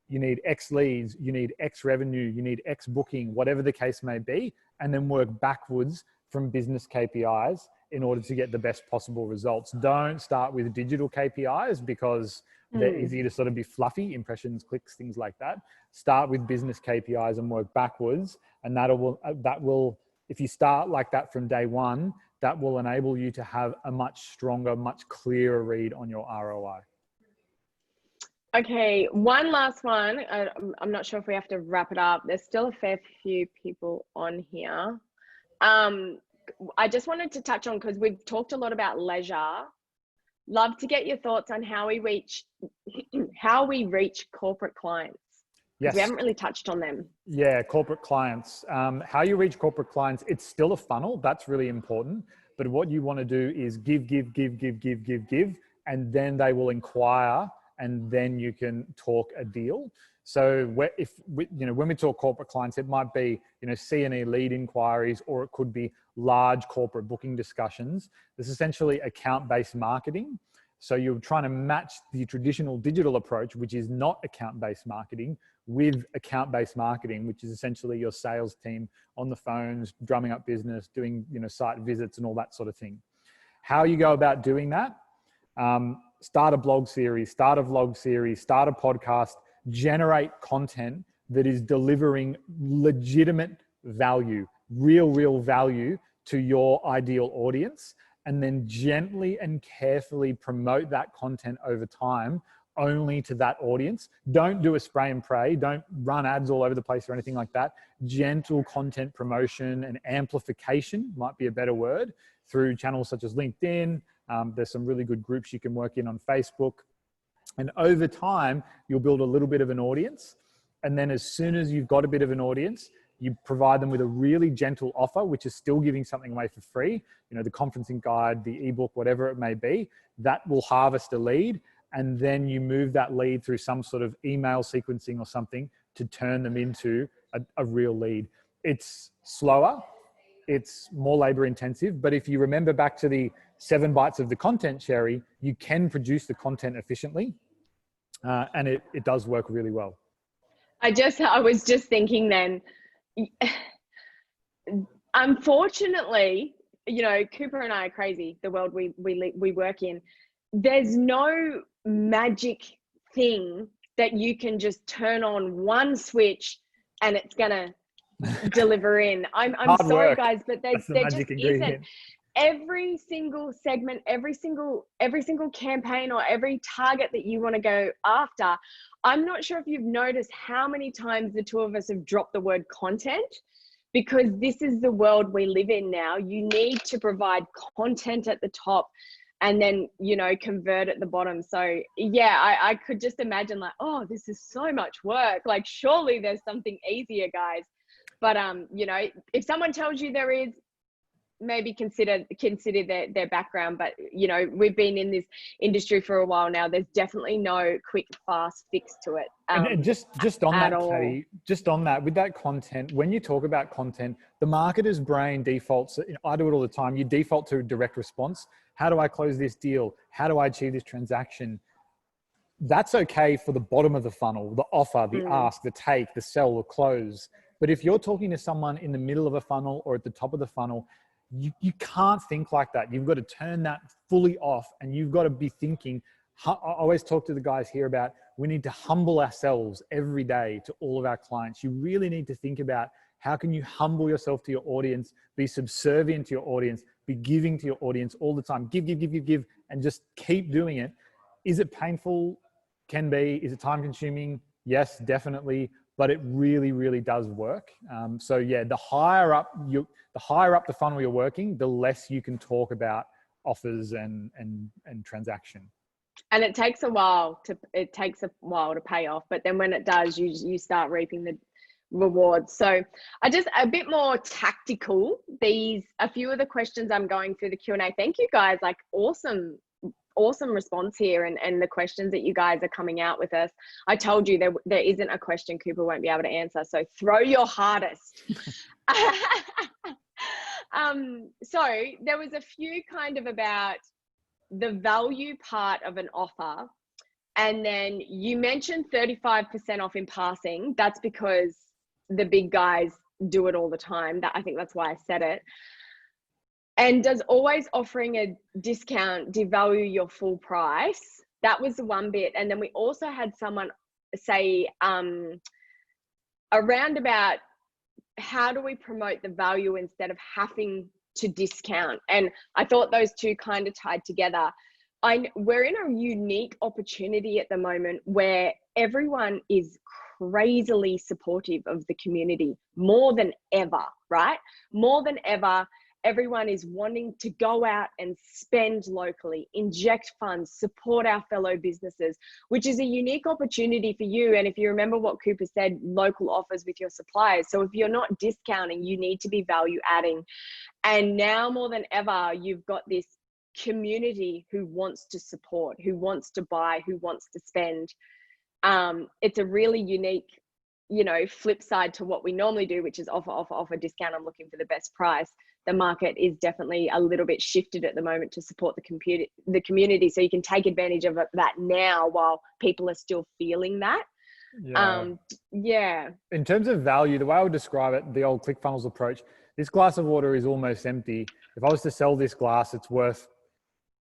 you need X leads, you need X revenue, you need X booking, whatever the case may be, and then work backwards from business KPIs in order to get the best possible results. Don't start with digital KPIs because they're easy to sort of be fluffy, impressions, clicks, things like that. Start with business KPIs and work backwards. And that will, if you start like that from day one, that will enable you to have a much stronger, much clearer read on your ROI. Okay, one last one. I'm not sure if we have to wrap it up. There's still a fair few people on here. I just wanted to touch on, because we've talked a lot about leisure. Love to get your thoughts on how we reach corporate clients. Yes. We haven't really touched on them. Yeah, corporate clients. How you reach corporate clients, it's still a funnel. That's really important. But what you want to do is give, and then they will inquire, and then you can talk a deal. So when we talk corporate clients, it might be, C&E lead inquiries, or it could be large corporate booking discussions. This is essentially account-based marketing. So you're trying to match the traditional digital approach, which is not account-based marketing, with account-based marketing, which is essentially your sales team on the phones, drumming up business, doing, site visits and all that sort of thing. How you go about doing that? Start a blog series, start a vlog series, start a podcast, generate content that is delivering legitimate value, real value to your ideal audience, and then gently and carefully promote that content over time only to that audience. Don't do a spray and pray. Don't run ads all over the place or anything like that. Gentle content promotion and amplification might be a better word, through channels such as LinkedIn. There's some really good groups you can work in on Facebook. And over time, you'll build a little bit of an audience. And then as soon as you've got a bit of an audience, you provide them with a really gentle offer, which is still giving something away for free. The conferencing guide, the ebook, whatever it may be, that will harvest a lead. And then you move that lead through some sort of email sequencing or something to turn them into a real lead. It's slower, it's more labor intensive, but if you remember back to the 7 bites of the content, Sherry, you can produce the content efficiently, and it does work really well. I was just thinking then, unfortunately, Cooper and I are crazy, the world we work in. There's no magic thing that you can just turn on one switch and it's gonna deliver in. I'm sorry, guys, but there just isn't. Every single segment, every single campaign, or every target that you want to go after, I'm not sure if you've noticed how many times the two of us have dropped the word content, because this is the world we live in now. You need to provide content at the top and then, convert at the bottom. So yeah, I could just imagine like, oh, this is so much work. Like, surely there's something easier, guys. But, if someone tells you there is, maybe consider their background. But, we've been in this industry for a while now. There's definitely no quick, fast fix to it. And just on that, Katie, just on that, with that content, when you talk about content, the marketer's brain defaults, I do it all the time, you default to direct response. How do I close this deal? How do I achieve this transaction? That's okay for the bottom of the funnel, the offer, the ask, the take, the sell, the close. But if you're talking to someone in the middle of a funnel or at the top of the funnel, you can't think like that. You've got to turn that fully off, and you've got to be thinking. I always talk to the guys here about, we need to humble ourselves every day to all of our clients. You really need to think about, how can you humble yourself to your audience, be subservient to your audience, be giving to your audience all the time. Give, and just keep doing it. Is it painful? Can be. Is it time consuming? Yes, definitely. But it really, really does work. So yeah, the higher up the funnel you're working, the less you can talk about offers and transaction. And it takes a while to pay off, but then when it does, you start reaping the rewards. So a bit more tactical. A few of the questions I'm going through the Q&A. Thank you guys, like awesome response here, and the questions that you guys are coming out with us. I told you there isn't a question Cooper won't be able to answer, so throw your hardest. So there was a few kind of about the value part of an offer And then you mentioned 35% off in passing. That's because the big guys do it all the time. I think that's why I said it. And does always offering a discount devalue your full price? That was the one bit. And then we also had someone say around about how do we promote the value instead of having to discount? And I thought those two kind of tied together. We're in a unique opportunity at the moment where everyone is crazily supportive of the community more than ever, right? More than ever. Everyone is wanting to go out and spend locally, inject funds, support our fellow businesses, which is a unique opportunity for you. And if you remember what Cooper said, local offers with your suppliers. So if you're not discounting, you need to be value adding. And now more than ever, you've got this community who wants to support, who wants to buy, who wants to spend. It's a really unique, flip side to what we normally do, which is offer discount. I'm looking for the best price. The market is definitely a little bit shifted at the moment to support the community. So you can take advantage of that now while people are still feeling that. Yeah. In terms of value, the way I would describe it, the old ClickFunnels approach, this glass of water is almost empty. If I was to sell this glass, it's worth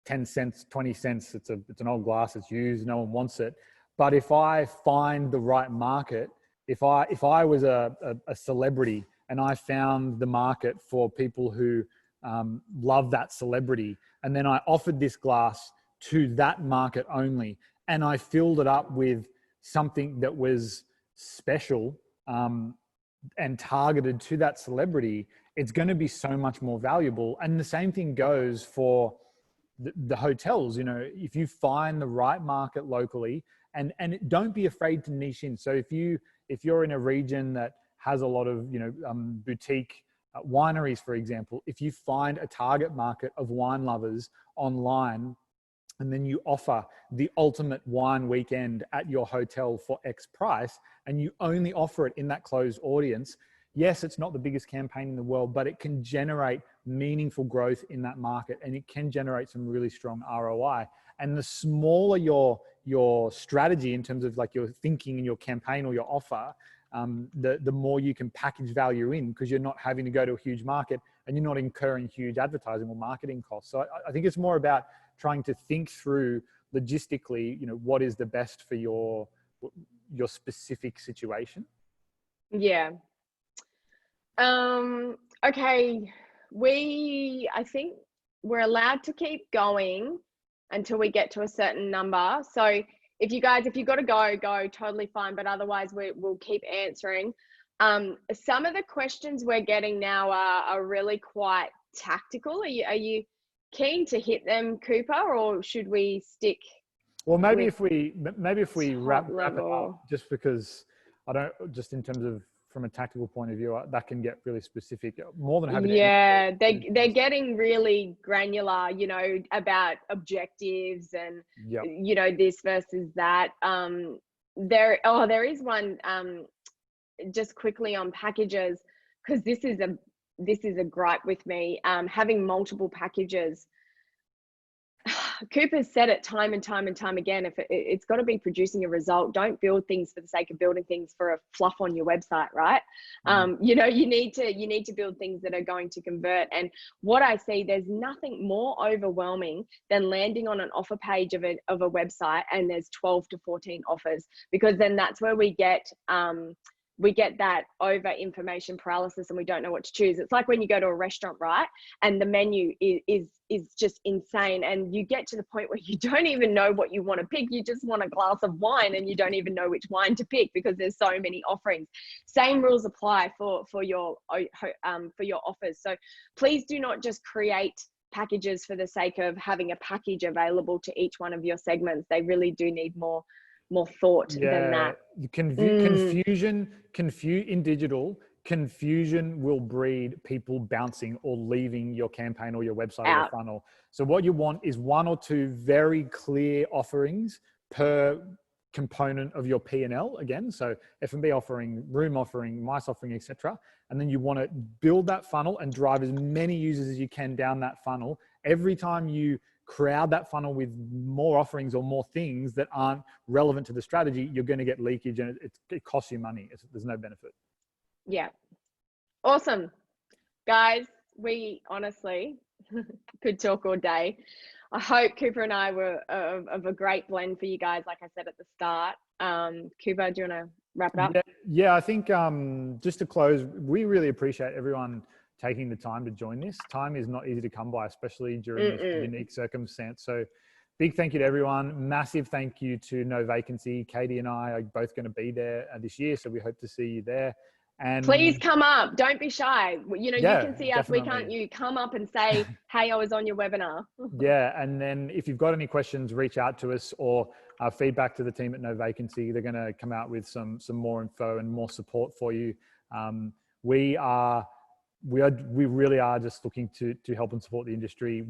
10 cents, 20 cents. It's an old glass, it's used, no one wants it. But if I find the right market, if I was a celebrity and I found the market for people who love that celebrity, and then I offered this glass to that market only, and I filled it up with something that was special and targeted to that celebrity, it's going to be so much more valuable. And the same thing goes for the hotels. If you find the right market locally, and don't be afraid to niche in. So if you're in a region that has a lot of boutique wineries, for example, if you find a target market of wine lovers online, and then you offer the ultimate wine weekend at your hotel for X price, and you only offer it in that closed audience, yes, it's not the biggest campaign in the world, but it can generate meaningful growth in that market, and it can generate some really strong ROI. And the smaller your strategy in terms of like your thinking and your campaign or your offer, the more you can package value in, because you're not having to go to a huge market and you're not incurring huge advertising or marketing costs. So I think it's more about trying to think through logistically, what is the best for your specific situation. Yeah. Okay. I think we're allowed to keep going until we get to a certain number. So if you've got to go, totally fine. But otherwise we'll keep answering. Some of the questions we're getting now are really quite tactical. Are you keen to hit them, Cooper, or should we stick? Well, maybe if we wrap it up, just because just in terms of from a tactical point of view, that can get really specific. More than happy to. Yeah, they're getting really granular, about objectives and this versus that. There is one just quickly on packages, because this is a gripe with me. Having multiple packages. Cooper's said it time and time and time again. If it's got to be producing a result, don't build things for the sake of building things for a fluff on your website, right? You need to build things that are going to convert. And what I see, there's nothing more overwhelming than landing on an offer page of a website and there's 12 to 14 offers, because then that's where we get that over information paralysis and we don't know what to choose. It's like when you go to a restaurant, right? And the menu is just insane. And you get to the point where you don't even know what you want to pick. You just want a glass of wine and you don't even know which wine to pick because there's so many offerings. Same rules apply for your offers. So please do not just create packages for the sake of having a package available to each one of your segments. They really do need more thought than that. Confusion in digital, confusion will breed people bouncing or leaving your campaign or your website or your funnel. So what you want is one or two very clear offerings per component of your P&L again. So F&B offering, room offering, mice offering, etc. And then you want to build that funnel and drive as many users as you can down that funnel. Every time you crowd that funnel with more offerings or more things that aren't relevant to the strategy, you're going to get leakage, and it costs you money. There's no benefit. Yeah. Awesome. Guys, we honestly could talk all day. I hope Cooper and I were of a great blend for you guys, like I said at the start. Cooper, do you want to wrap it up? Yeah, I think just to close, we really appreciate everyone taking the time to join this. Time is not easy to come by, especially during this unique circumstance. So big thank you to everyone. Massive thank you to No Vacancy. Katie and I are both going to be there this year, so we hope to see you there. And please come up. Don't be shy. You know, yeah, you can see us. definitely. We can't. You come up and say, hey, I was on your webinar. Yeah. And then if you've got any questions, reach out to us, or feedback to the team at No Vacancy. They're going to come out with some more info and more support for you. We really are just looking to help and support the industry.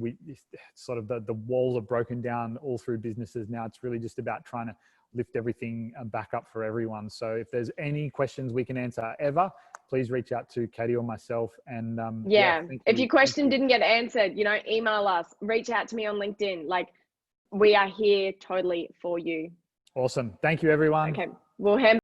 Sort of the walls are broken down all through businesses now. It's really just about trying to lift everything back up for everyone. So if there's any questions we can answer ever, please reach out to Katie or myself. And if your question didn't get answered, you know, email us, reach out to me on LinkedIn. Like, we are here totally for you. Awesome. Thank you, everyone. Okay, we'll hand